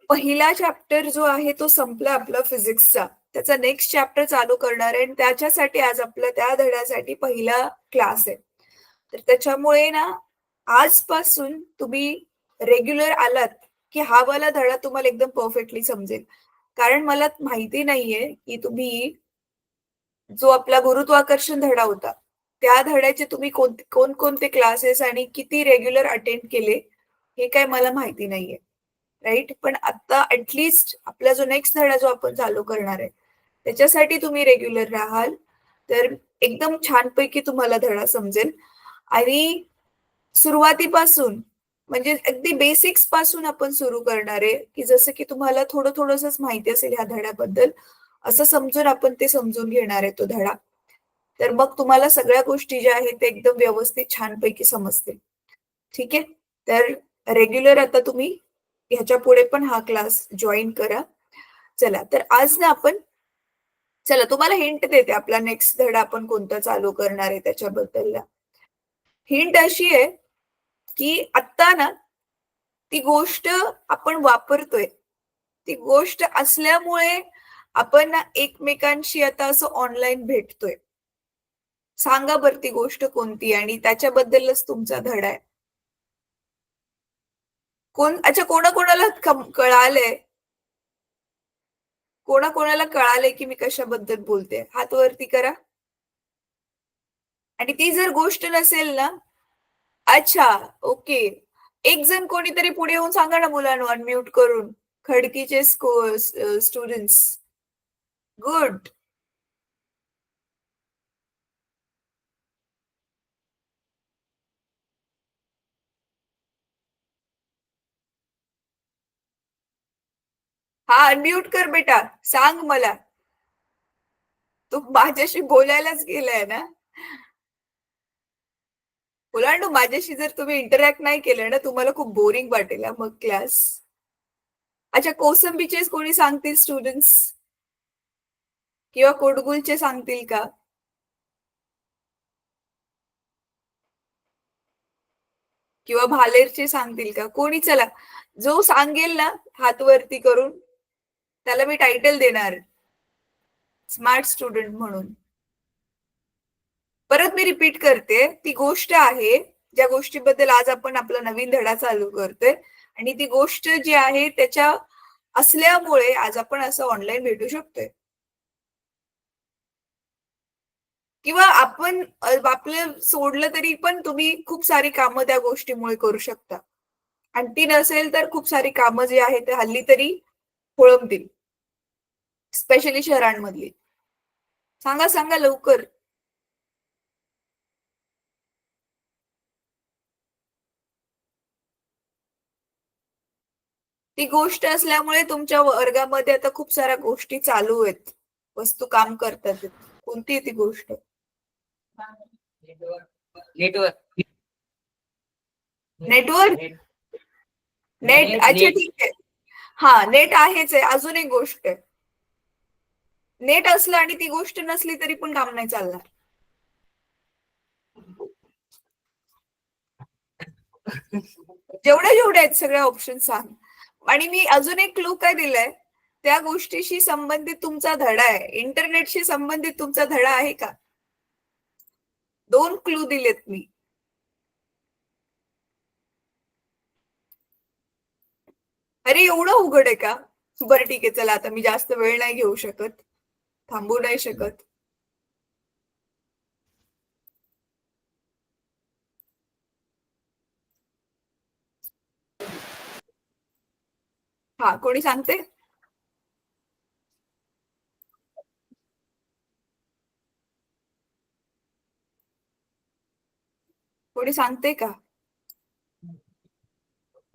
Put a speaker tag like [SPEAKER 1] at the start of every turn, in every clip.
[SPEAKER 1] पहिला चॅप्टर जो आहे तो संपला आपला फिजिक्सचा. त्याचा नेक्स्ट चॅप्टर चालू करणार आहे आणि त्याच्यासाठी आज आपला त्या धड्यासाठी पहिला क्लास आहे. तर त्याच्यामुळे ना आजपासून तुम्ही रेग्युलर आलात, की हा वाला धडा तुम्हाला एकदम परफेक्टली समजेल. कारण मला माहिती नाहीये, की तुम्ही जो आपला गुरुत्वाकर्षण धडा होता, त्या धड्याचे तुम्ही कोणकोणते क्लासेस आणि किती रेग्युलर अटेंड केले, हे काही मला माहिती नाहीये. राइट? पण आता ॲट आपला जो नेक्स्ट धडा जो आपण चालू करणार आहे, त्याच्यासाठी तुम्ही रेग्युलर राहाल, तर एकदम छानपैकी तुम्हाला धडा समजेल आणि सुरुवातीपासून म्हणजे अगदी बेसिक्स पासून आपण सुरू करणार आहे, की जसं की तुम्हाला थोडंसंच माहिती असेल ह्या धड्याबद्दल, असं समजून आपण ते समजून घेणार आहे तो धडा. तर मग तुम्हाला सगळ्या गोष्टी ज्या आहेत, ते एकदम व्यवस्थित छानपैकी समजतील. ठीक आहे? तर रेग्युलर आता तुम्ही ह्याच्यापुढे पण हा क्लास जॉइन करा. चला, तर आज ना आपण चला तुम्हाला हिंट देते आपला नेक्स्ट धडा आपण कोणता चालू करणार आहे त्याच्याबद्दलला. हिंट अशी आहे, की आत्ता ना ती गोष्ट आपण वापरतोय. ती गोष्ट असल्यामुळे आपण ना एकमेकांशी आता असं ऑनलाईन भेटतोय. सांगा बरं ती गोष्ट कोणती आणि त्याच्याबद्दलच तुमचा धडा आहे. अच्छा कोणाकोणाला कळालंय? कोणाकोणाला कळालंय की मी कशाबद्दल बोलते? हात वरती करा. आणि ती जर गोष्ट नसेल ना अच्छा, ओके. एक जण कोणीतरी पुढे येऊन सांगा ना मुलांनो अनम्यूट करून. खडकीचे स्टुडंट्स. गुड. हा अनम्यूट कर बेटा. सांग मला. तू माझ्याशी बोलायलाच गेलाय ना? मुलांनो माझ्याशी जर तुम्ही इंटरॅक्ट नाही केलं ना तुम्हाला खूप बोरिंग वाटेल हा मग क्लास. अच्छा कोसंबीचेच कोणी सांगतील स्टुडंट्स किंवा कोटगुलचे सांगतील का? किंवा भालेरचे सांगतील का? कोणी चला जो सांगेल ना हात वरती करून त्याला मी टायटल देणार स्मार्ट स्टुडंट म्हणून. परत मी रिपीट करते, ती गोष्ट आहे ज्या गोष्टीबद्दल आज आपण आपला नवीन धडा चालू करतोय आणि ती गोष्ट जी आहे त्याच्या असल्यामुळे आज आपण असं ऑनलाईन भेटू शकतोय. किंवा आपण आपलं सोडलं तरी पण तुम्ही खूप सारी कामं त्या गोष्टीमुळे करू शकता. आणि ती नसेल तर खूप सारी कामं जी आहेत ते हल्ली तरी खोळंबतील. स्पेशली शहरांमधली. सांगा, सांगा लवकर. ती गोष्ट असल्यामुळे तुमच्या वर्गामध्ये आता खूप साऱ्या गोष्टी चालू आहेत. वस्तू काम करतात आहेत. कोणती आहे ती गोष्ट? नेटवर्क. नेटवर्क? नेट अच्छा ठीक आहे. हां, नेट आहेच आहे. अजून एक गोष्ट आहे. नेट असलं आणि ती गोष्ट नसली तरी पण काम नाही चालणार. जेवढे आहेत सगळे ऑप्शन सांग. आणि मी अजून एक क्लू काय दिलाय, त्या गोष्टीशी संबंधित तुमचा धडा आहे. इंटरनेटशी संबंधित तुमचा धडा आहे का? 2 क्लू दिलेत मी. अरे एवढं अवघड आहे का? बरं ठीक आहे चला आता मी जास्त वेळ नाही घेऊ शकत. थांबू नाही शकत. हां, कोणी सांगते? कोणी सांगते का?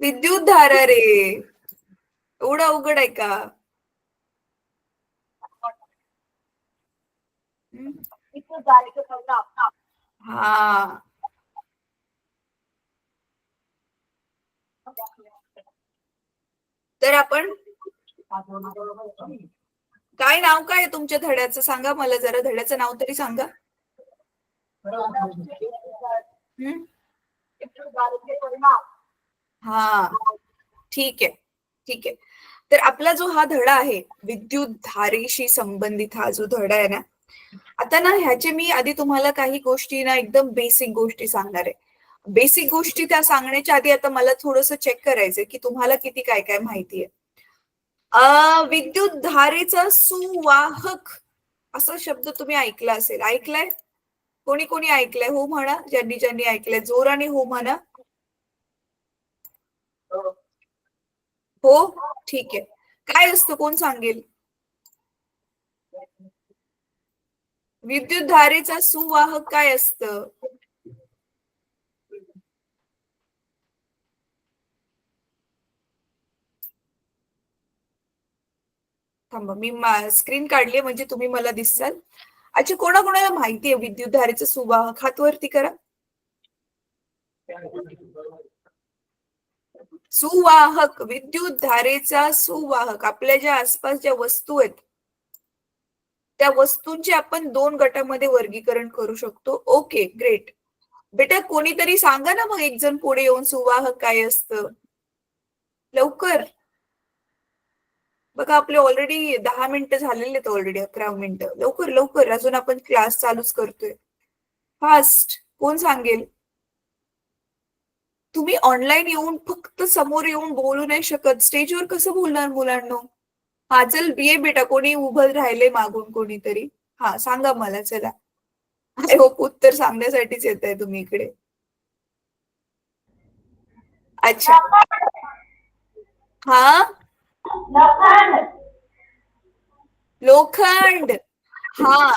[SPEAKER 1] विद्युतधारा रे. एवढं अवघड आहे का? हं. हां. तर आपण काय नाव काय आहे तुमच्या धड्याचं सांगा मला जरा धड्याचं नाव तरी सांगा. हं. हां. ठीक आहे. ठीक आहे. तर आपला जो हा धडा आहे विद्युत धारेशी संबंधित हा जो धडा आहे ना, आता ना ह्याचे मी आधी तुम्हाला काही गोष्टी ना एकदम बेसिक गोष्टी सांगणार आहे. बेसिक गोष्टी त्या सांगण्याच्या आधी आता मला थोडंसं चेक करायचंय की तुम्हाला किती काय काय माहिती आहे. विद्युत धारेचा सुवाहक असा शब्द तुम्ही ऐकला असेल. ऐकलाय? कोणी कोणी ऐकलंय? हो म्हणा. ज्यांनी ज्यांनी ऐकलंय जोराने हो म्हणा. हो? ठीक आहे. काय असतं कोण सांगेल? विद्युत धारेचा सुवाहक काय असतं? थांबा मी स्क्रीन काढली म्हणजे तुम्ही मला दिसाल. अच्छा कोणाकोणाला माहिती आहे विद्युत धारेचं सुवाहक? हात वरती करा. सुवाहक विद्युत धारेचा सुवाहक आपल्या ज्या आसपास ज्या वस्तू आहेत त्या वस्तूंचे आपण दोन गटामध्ये वर्गीकरण करू शकतो. Okay great. बेटा कोणीतरी सांगा ना मग एक जण पुढे येऊन सुवाहक काय असतं लवकर. बघा आपले ऑलरेडी 10 मिनिटं झालेले आहेत ऑलरेडी 11 मिनिटं. लवकर लवकर अजून आपण क्लास चालूच करतोय. फास्ट कोण सांगेल? तुम्ही ऑनलाईन येऊन फक्त समोर येऊन बोलू नाही शकत. स्टेजवर कसं बोलणार मुलांनो? हा चल ये बेटा कोणी उभं राहिले मागून कोणीतरी. हा सांगा मला चला. आय होप उत्तर सांगण्यासाठीच येत आहे तुम्ही इकडे. अच्छा हा लोखंड. हा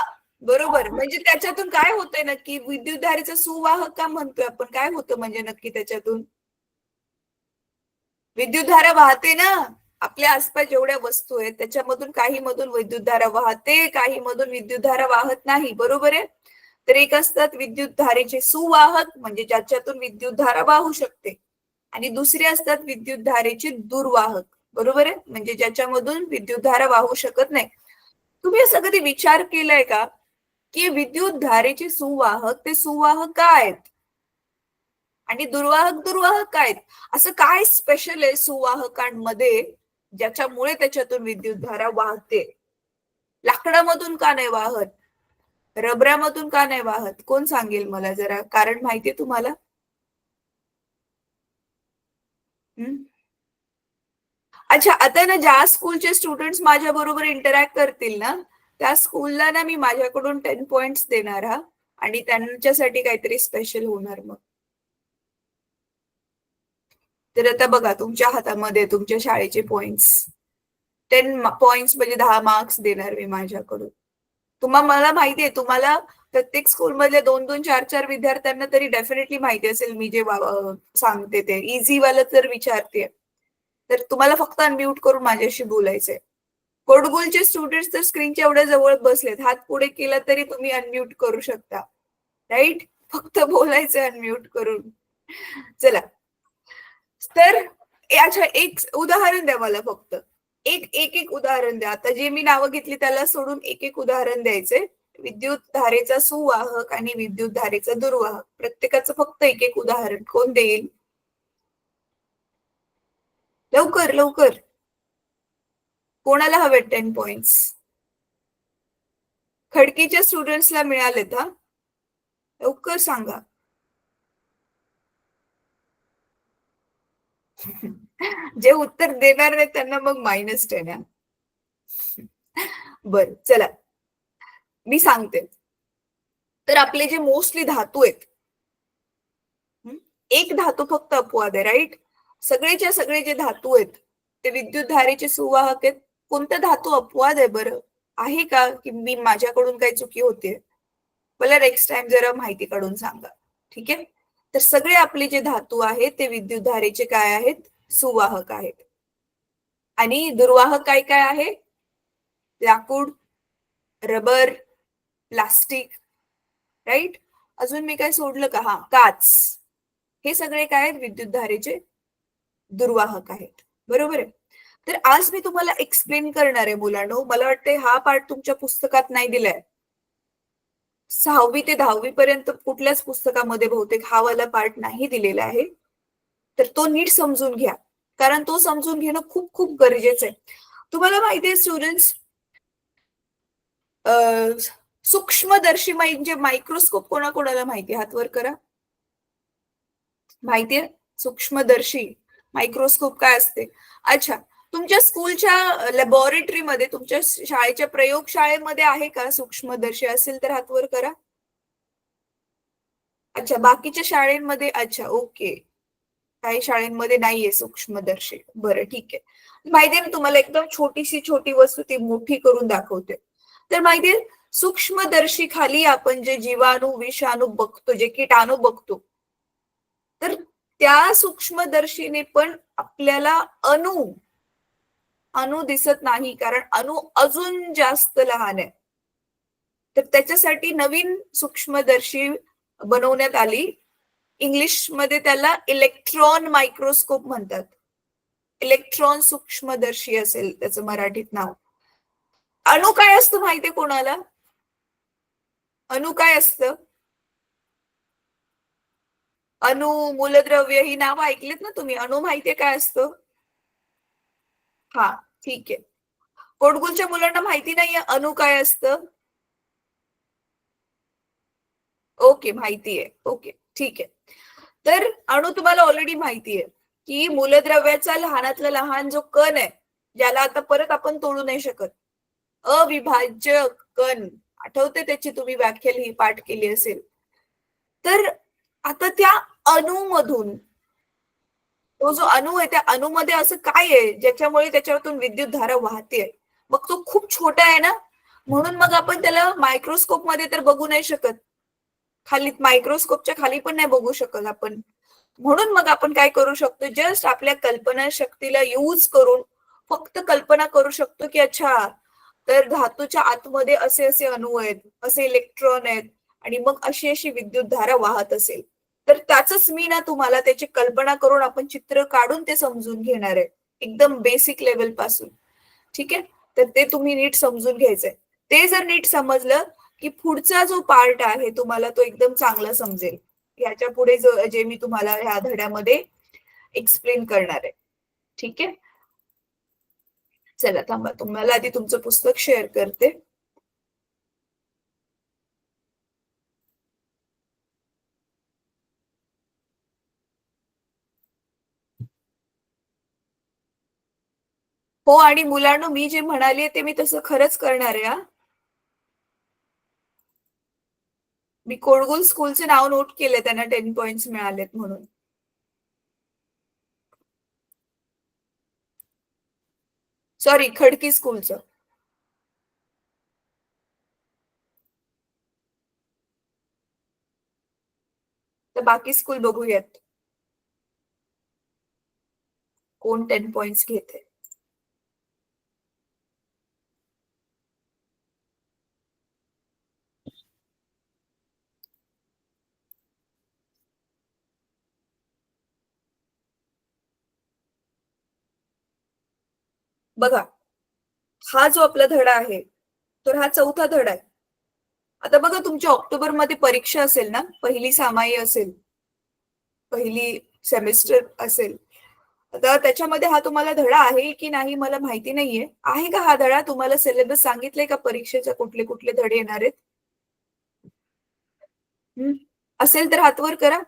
[SPEAKER 1] बरोबर. म्हणजे त्याच्यातून काय होतंय नक्की? विद्युतधारेचा सुवाहक का म्हणतोय आपण? काय होतं म्हणजे नक्की त्याच्यातून? विद्युतधारा वाहते ना. आपल्या आसपास जेवढ्या वस्तू आहेत त्याच्यामधून काही मधून विद्युतधारा वाहते, काही मधून विद्युतधारा वाहत नाही. बरोबर आहे? तर एक असतात विद्युतधारेचे सुवाहक म्हणजे ज्याच्यातून विद्युतधारा वाहू शकते आणि दुसरे असतात विद्युतधारेचे दुर्वाहक. बरोबर आहे? म्हणजे ज्याच्यामधून विद्युतधारा वाहू शकत नाही. तुम्ही असा कधी विचार केलाय का, की विद्युत धारेचे सुवाहक ते सुवाहक काय आहेत? आणि दुर्वाहक काय आहेत? असं काय स्पेशल आहे सुवाहकांमध्ये, ज्याच्यामुळे त्याच्यातून विद्युतधारा वाहते? लाकडामधून का नाही वाहत? रबरामधून का नाही वाहत? कोण सांगेल मला जरा? कारण माहितीये तुम्हाला? हं? अच्छा, आता ना ज्या स्कूलचे स्टुडंट्स माझ्याबरोबर इंटरॅक्ट करतील ना, त्या स्कूलला ना मी माझ्याकडून 10 पॉइंट्स देणार हां. आणि त्यांच्यासाठी काहीतरी स्पेशल होणार मग. तर आता बघा तुमच्या हातामध्ये तुमच्या शाळेचे पॉइंट्स. 10 पॉइंट्स म्हणजे 10 मार्क्स देणार मी माझ्याकडून. मला माहिती आहे तुम्हाला प्रत्येक स्कूलमधल्या 2-2, 4-4 विद्यार्थ्यांना तरी डेफिनेटली माहिती असेल मी जे सांगते ते. ईझी वालं तर विचारतेय. तर तुम्हाला फक्त अनम्यूट करून माझ्याशी बोलायचंय. कोडगुलचे स्टुडंट्स तर स्क्रीनच्या एवढ्या जवळ बसलेत. हात पुढे केला तरी तुम्ही अनम्यूट करू शकता. राइट? फक्त बोलायचं अनम्यूट करून. चला. तर अच्छा एक उदाहरण द्या मला फक्त. एक उदाहरण द्या. आता जे मी नावं घेतली त्याला सोडून एक उदाहरण द्यायचंय. विद्युत धारेचा सुवाहक आणि विद्युत धारेचा दुर्वाहक. प्रत्येकाचं फक्त एक उदाहरण. कोण देईल? लवकर, लवकर. कोणाला हवेत 10 पॉइंट्स? खडकीच्या स्टुडंट्सला मिळालेत हा. लवकर सांगा. जे उत्तर देणार नाही त्यांना मग -10 आहे. बरं चला. मी सांगते. तर आपले जे मोस्टली धातू आहेत. हं, एक धातू फक्त अपवाद आहे, राइट? सगळेच्या सगळे जे धातू आहेत, ते विद्युत धारेचे सुवाहक आहेत. कोणता धातू अपवाद आहे बरं? आहे का? की मी माझ्याकडून काही चुकी होतीये? मला नेक्स्ट टाइम जरा माहिती काढून सांगा. ठीक आहे? तर सगळे आपले जे धातू आहेत, ते विद्युत धारेचे काय आहेत? सुवाहक आहेत. आणि दुर्वाहक काय काय आहे? लाकूड, रबर, प्लास्टिक, राइट? अजून मी काय सोडलं का? हां, काच. हे सगळे काय आहेत? विद्युत धारेचे दुर्वाहक आहेत. बरोबर आहे? तर आज मी तुम्हाला एक्सप्लेन करणार आहे मुलांनो. मला वाटतंय हा पार्ट तुमच्या पुस्तकात नाही दिलाय. 6वी ते 10वी पर्यंत कुठल्याच पुस्तकामध्ये बहुतेक हा वाला पार्ट नाही दिलेला आहे. तर तो नीट समजून घ्या. कारण तो समजून घेणं खूप खूप गरजेचं आहे. तुम्हाला माहिती आहे स्टुडंट्स, सूक्ष्मदर्शी म्हणजे मायक्रोस्कोप कोणाकोणाला माहिती आहे? हात वर करा. माहिती आहे सूक्ष्मदर्शी मायक्रोस्कोप काय असते? अच्छा, तुमच्या स्कूलच्या लॅबोरेटरीमध्ये, तुमच्या शाळेच्या प्रयोगशाळेमध्ये आहे का सूक्ष्मदर्शी? असेल तर हात वर करा. अच्छा, बाकीच्या शाळेमध्ये, अच्छा ओके, काही शाळेमध्ये नाहीये सूक्ष्मदर्शी. बरं ठीक आहे. माहितीये ना तुम्हाला, एकदम छोटीशी छोटी वस्तू ती मोठी करून दाखवते. तर माहितीये सूक्ष्मदर्शी खाली आपण जे जीवाणू, विषाणू बघतो, जे किटाणू बघतो, तर त्या सूक्ष्मदर्शीने पण आपल्याला अणू अणू दिसत नाही, कारण अणू अजून जास्त लहान आहे. तर त्याच्यासाठी नवीन सूक्ष्मदर्शी बनवण्यात आली. इंग्लिशमध्ये त्याला इलेक्ट्रॉन मायक्रोस्कोप म्हणतात. इलेक्ट्रॉन सूक्ष्मदर्शी असेल त्याचं मराठीत नाव. अणू काय असतं माहितीये कोणाला? अणू काय असतं? अणू, मूलद्रव्य ही नावं ऐकलीत ना तुम्ही? अणू माहितीये काय असतं? हा, ठीक आहे. कोडगुलच्या मुलांना माहिती नाहीये अणू काय असतं? ओके, माहितीये. ओके, ठीक आहे. तर अणू तुम्हाला ऑलरेडी माहितीये की मूलद्रव्याचा लहानातला लहान जो कण आहे, ज्याला आता परत आपण तोडू नाही शकत, अविभाज्य कण, आठवते त्याची तुम्ही व्याख्या ही पाठ केली असेल. तर आता त्या अणूमधून, तो जो अणू आहे त्या अणूमध्ये असं काय आहे ज्याच्यामुळे त्याच्यातून विद्युत धारा वाहते? मग तो खूप छोटा आहे ना, म्हणून मग आपण त्याला मायक्रोस्कोप मध्ये तर बघू नाही शकत. खाली मायक्रोस्कोपच्या खाली पण नाही बघू शकत आपण. म्हणून मग आपण काय करू शकतो, जस्ट आपल्या कल्पना शक्तीला यूज करून फक्त कल्पना करू शकतो की अच्छा, तर धातूच्या आतमध्ये असे असे अणू आहेत, असे इलेक्ट्रॉन आहेत, आणि मग अशी अशी विद्युत धारा वाहत असेल. तर त्याच मी ना तुम्हाला त्याची कल्पना करून आपण चित्र काढून ते समजून घेणार आहे, एकदम बेसिक लेवल पासून. ठीक आहे, तर ते तुम्ही नीट समजून घ्यायचंय. ते जर नीट समजलं की पुढचा जो पार्ट आहे तुम्हाला तो एकदम चांगला समजेल. ह्याच्या पुढे जो जे मी तुम्हाला ह्या धड्यामध्ये एक्सप्लेन करणार आहे. ठीक आहे, चला थांबा, तुम्हाला आधी तुमचं पुस्तक शेअर करते. हो, आणि मुलांनो, मी जे म्हणाले ते मी तसं खरंच करणार आहे हा. मी कोडगुल स्कूलचे नाव नोट केले, त्यांना 10 पॉइंट्स मिळालेत म्हणून. सॉरी, खडकी स्कूलचं. तर बाकी स्कूल बघूयात कोण 10 पॉइंट्स घेते. बघा, हा जो आपला धडा आहे, तर हा चौथा धडा आहे. आता बघा, तुमच्या ऑक्टोबर मध्ये परीक्षा असेल ना, पहिली सामाई असेल, पहिली सेमिस्टर असेल. आता त्याच्यामध्ये हा तुम्हाला धडा आहे की नाही मला माहिती नाहीये. आहे का हा धडा? तुम्हाला सिलेबस सांगितलंय का परीक्षेचे कुठले कुठले धडे येणार आहेत? असेल तर हात वर करा.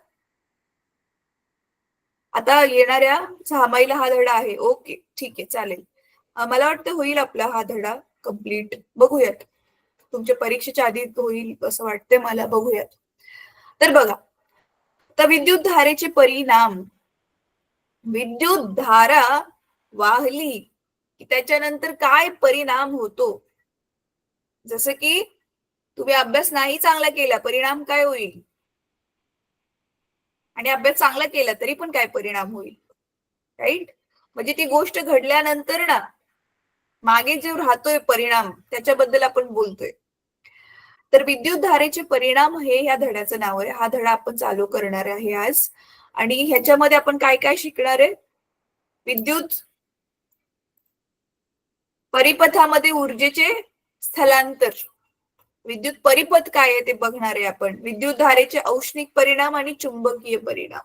[SPEAKER 1] आता येणाऱ्या 6 महिला हा धडा आहे. ओके, ठीक आहे, चालेल. मला वाटतं होईल आपला हा धडा कंप्लीट. बघूयात. तुमच्या परीक्षेच्या आधी होईल असं वाटतंय मला. बघूयात. तर बघा, तर विद्युत धारेचे परिणाम. विद्युत धारा वाहली की त्याच्यानंतर काय परिणाम होतो? जसं की तुम्ही अभ्यास नाही चांगला केला, परिणाम काय होईल? आणि अभ्यास चांगला केला तरी पण काय परिणाम होईल? राईट? म्हणजे ती गोष्ट घडल्यानंतर ना, मागे जो राहतोय परिणाम त्याच्याबद्दल आपण बोलतोय. तर विद्युत धारेचे परिणाम हे ह्या धड्याचं नाव आहे. हा धडा आपण चालू करणार आहे आज. आणि ह्याच्यामध्ये आपण काय काय शिकणार आहे? विद्युत परिपथामध्ये ऊर्जेचे स्थलांतर. विद्युत परिपथ काय आहे ते बघणार आहे आपण. विद्युत धारेचे औष्णिक परिणाम आणि चुंबकीय परिणाम.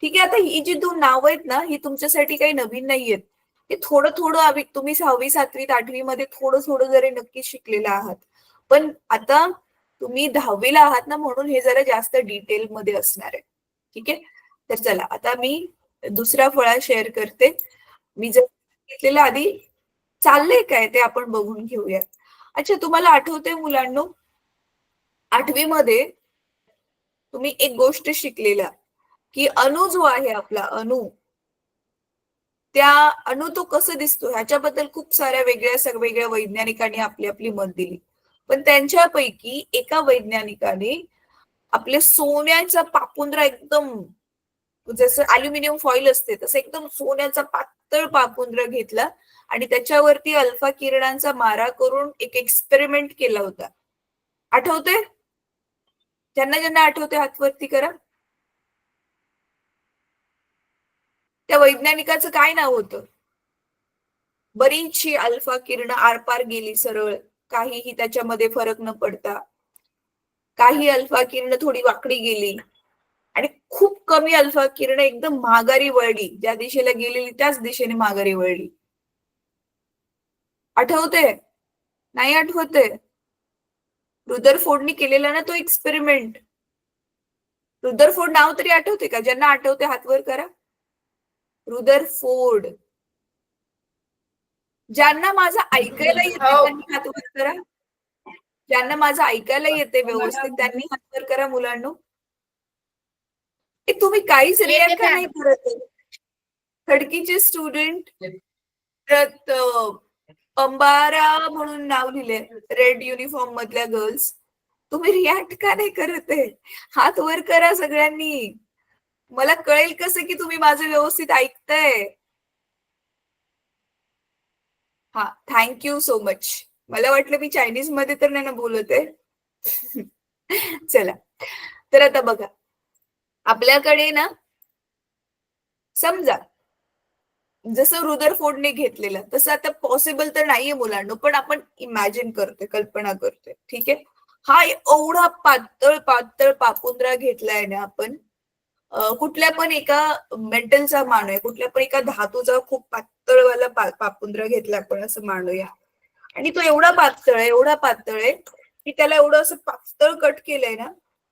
[SPEAKER 1] ठीक आहे. आता ही जी 2 नावं आहेत ना, ही तुमच्यासाठी काही नवीन नाहीयेत. हे थोडं थोडं तुम्ही 6वी, 7वी, 8वी मध्ये थोडं थोडं जरी नक्कीच शिकलेलं आहात. पण आता तुम्ही 10वी ला आहात ना, म्हणून हे जरा जास्त डिटेलमध्ये असणार आहे. ठीक आहे. तर चला आता मी दुसरा फळा शेअर करते. मी जर घेतलेलं आधी चाललंय काय ते आपण बघून घेऊया. अच्छा, तुम्हाला आठवतंय मुलांनो, 8वी मध्ये तुम्ही एक गोष्ट शिकलेला, की अणू जो आहे आपला अणू, त्या अणू तो कसं दिसतो ह्याच्याबद्दल खूप साऱ्या वेगळ्या वैज्ञानिकांनी आपली आपली मत दिली. पण त्यांच्यापैकी एका वैज्ञानिकाने आपल्या सोन्याचा पापुंद्रा एकदम, जसं अॅल्युमिनियम फॉइल असते तसं एकदम सोन्याचा पातळ पापुंद्रा घेतला आणि त्याच्यावरती अल्फा किरणांचा मारा करून एक एक्सपेरिमेंट केला होता. आठवतंय? ज्यांना ज्यांना आठवते हात वरती करा. त्या वैज्ञानिकाचं काय नाव होतं? बरीचशी अल्फा किरण आरपार गेली सरळ, काहीही त्याच्यामध्ये फरक न पडता. काही अल्फा किरण थोडी वाकडी गेली आणि खूप कमी अल्फा किरण एकदम माघारी वळली. ज्या दिशेला गेलेली त्याच दिशेने माघारी वळली. आठवते? नाही आठवते? रुदरफोर्डनी केलेला ना तो एक्सपेरिमेंट. रुदरफोर्ड नाव तरी आठवते का? ज्यांना आठवते हात वर करा. रुदरफोर्ड. ज्यांना माझं ऐकायला येते त्यांनी हात वर करा. ज्यांना माझं ऐकायला येते व्यवस्थित त्यांनी हात वर करा मुलांनो. तुम्ही काहीच रिॲक्ट का नाही करत? खडकीचे स्टुडंट, त्यात अंबारा म्हणून नाव लिहिले, रेड युनिफॉर्म मधल्या गर्ल्स. तुम्ही रिॲक्ट का नाही करत आहे? हात वर करा सगळ्यांनी. मला कळेल कसं की तुम्ही माझं व्यवस्थित ऐकताय. हा, थँक यू सो मच. मला वाटलं मी चायनीज मध्ये तर नाही ना बोलत आहे. चला, तर आता बघा, आपल्याकडे ना, समजा जसं रुदरफोर्डने घेतलेलं तसं आता पॉसिबल तर नाहीये मुलांना, पण आपण इमॅजिन करतोय, कल्पना करतोय. ठीक आहे. हा एवढा पातळ पातळ पापुंद्रा घेतलाय ना आपण, कुठल्या पण एका मेटलचा मानूया, कुठल्या पण एका धातूचा खूप पातळवाला पापुंद्रा घेतला आपण असं मानूया. आणि तो एवढा पातळ आहे की त्याला एवढं असं पातळ कट केलंय ना,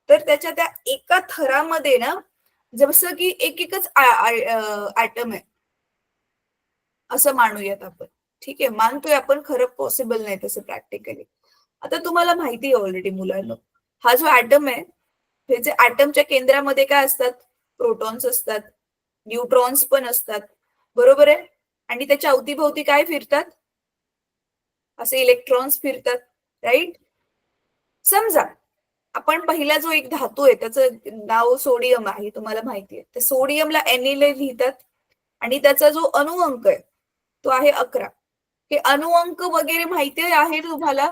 [SPEAKER 1] तर त्याच्या त्या एका थरामध्ये ना, जसं की एकच ऍटम आहे असं मानूयात आपण. ठीक आहे, मानतोय आपण, खरं पॉसिबल नाही तसं प्रॅक्टिकली. आता तुम्हाला माहिती आहे ऑलरेडी मुलांना, हा जो ऍटम आहे, हे जे ऍटमच्या केंद्रामध्ये काय असतात? प्रोटॉन्स असतात, न्यूट्रॉन्स पण असतात, बरोबर आहे. आणि त्याच्या अवतीभोवती काय फिरतात? असे इलेक्ट्रॉन्स फिरतात, राईट. समजा आपण पहिला जो एक धातू आहे त्याचं नाव सोडियम आहे, तुम्हाला माहिती आहे. त्या सोडियमला Na लिहितात आणि त्याचा जो अणुअंक आहे तो आहे 11. हे अणुअंक वगैरे माहिती आहे तुम्हाला?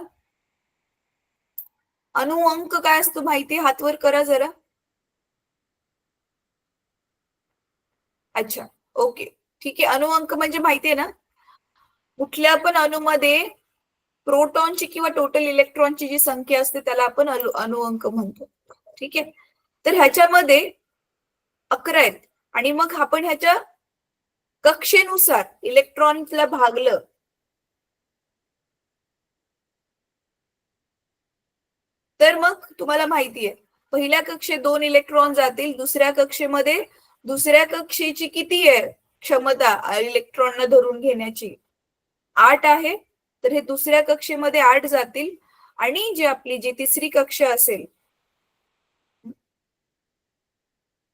[SPEAKER 1] अणुअंक काय असतो माहिती? हात वर करा जरा. अच्छा, ओके, ठीक आहे. अणुअंक म्हणजे माहितीये ना, कुठल्या पण अणूमध्ये प्रोटॉनची किंवा टोटल इलेक्ट्रॉनची जी संख्या असते त्याला आपण अणुअंक म्हणतो. ठीक आहे. तर ह्याच्यामध्ये 11 आहेत आणि मग आपण ह्याच्या कक्षेनुसार इलेक्ट्रॉनला भागलं तर मग तुम्हाला माहितीये, पहिल्या कक्षेत 2 इलेक्ट्रॉन जातील, दुसऱ्या कक्षेची किती आहे क्षमता इलेक्ट्रॉनला धरून घेण्याची? 8 आहे. तर हे दुसऱ्या कक्षेमध्ये 8 जातील आणि जी तिसरी कक्षा असेल,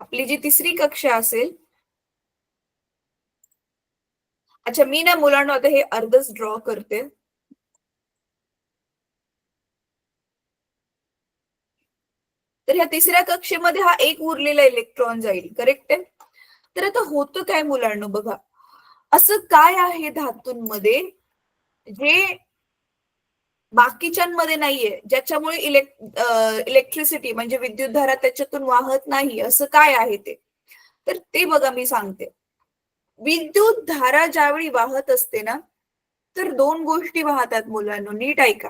[SPEAKER 1] आपली जी तिसरी कक्षा असेल, अच्छा मी ना मुलांना आता हे अर्धच ड्रॉ करते. तर ह्या तिसऱ्या कक्षेमध्ये हा एक उरलेला इलेक्ट्रॉन जाईल, करेक्ट आहे. तर आता होतं काय मुलांना बघा, असं काय आहे धातूंमध्ये जे बाकीच्यांमध्ये नाहीये, ज्याच्यामुळे इलेक्ट्रिसिटी म्हणजे विद्युतधारा त्याच्यातून वाहत नाही, असं काय आहे ते? तर ते बघा मी सांगते. विद्युत धारा ज्यावेळी वाहत असते ना, तर 2 गोष्टी वाहतात मुलांनो, नीट ऐका.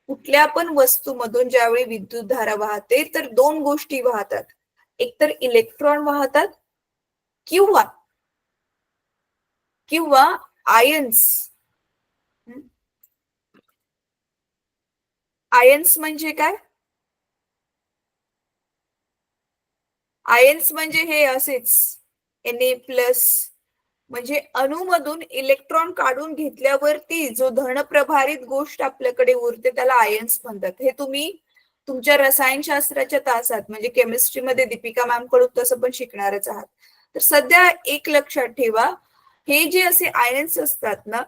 [SPEAKER 1] कुठल्या पण वस्तूमधून ज्यावेळी विद्युत धारा वाहते तर 2 गोष्टी वाहतात. एकतर इलेक्ट्रॉन वाहतात किंवा किंवा आयन्स. आयन्स म्हणजे काय? आयन्स म्हणजे हे असेच Na+, म्हणजे अणूमधून इलेक्ट्रॉन काढून घेतल्यावरती जो धनप्रभारित गोष्ट आपल्याकडे उरते त्याला आयन्स म्हणतात. हे तुम्ही तुमच्या रसायनशास्त्राच्या तासात म्हणजे केमिस्ट्रीमध्ये दीपिका मॅम कडून तसं पण शिकणारच आहात. तर सध्या एक लक्षात ठेवा, हे जे असे आयन्स असतात ना,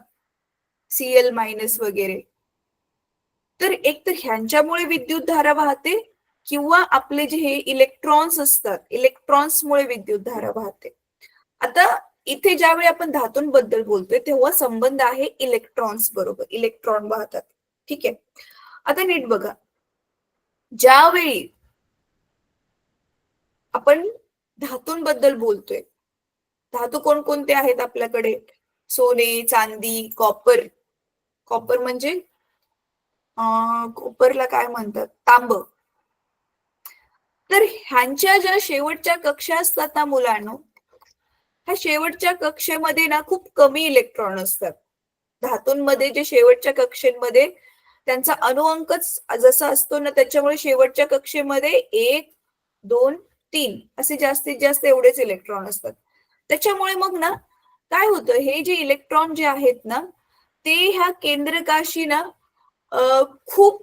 [SPEAKER 1] Cl- वगैरे, तर एक तर ह्यांच्यामुळे विद्युत धारा वाहते किंवा आपले जे हे इलेक्ट्रॉन्स असतात, इलेक्ट्रॉन्समुळे विद्युत धारा वाहते. आता इथे ज्यावेळी आपण धातूंबद्दल बोलतोय तेव्हा संबंध आहे इलेक्ट्रॉन्स बरोबर, इलेक्ट्रॉन वाहतात. ठीक आहे. आता नीट बघा, ज्यावेळी आपण धातूंबद्दल बोलतोय, धातू कोणकोणते आहेत आपल्याकडे? सोने, चांदी, कॉपर. कॉपर म्हणजे कॉपरला काय म्हणतात? तांब. तर ह्यांच्या ज्या शेवटच्या कक्षा असतात ना मुलांनो, ह्या शेवटच्या कक्षेमध्ये ना खूप कमी इलेक्ट्रॉन असतात. धातूंमध्ये जे शेवटच्या कक्षेमध्ये त्यांचा अणुअंकच जसा असतो ना, त्याच्यामुळे शेवटच्या कक्षेमध्ये 1, 2, 3 असे जास्तीत जास्त एवढेच इलेक्ट्रॉन असतात. त्याच्यामुळे मग ना काय होतं, हे जे इलेक्ट्रॉन जे आहेत ना, ते ह्या केंद्रकाशी ना खूप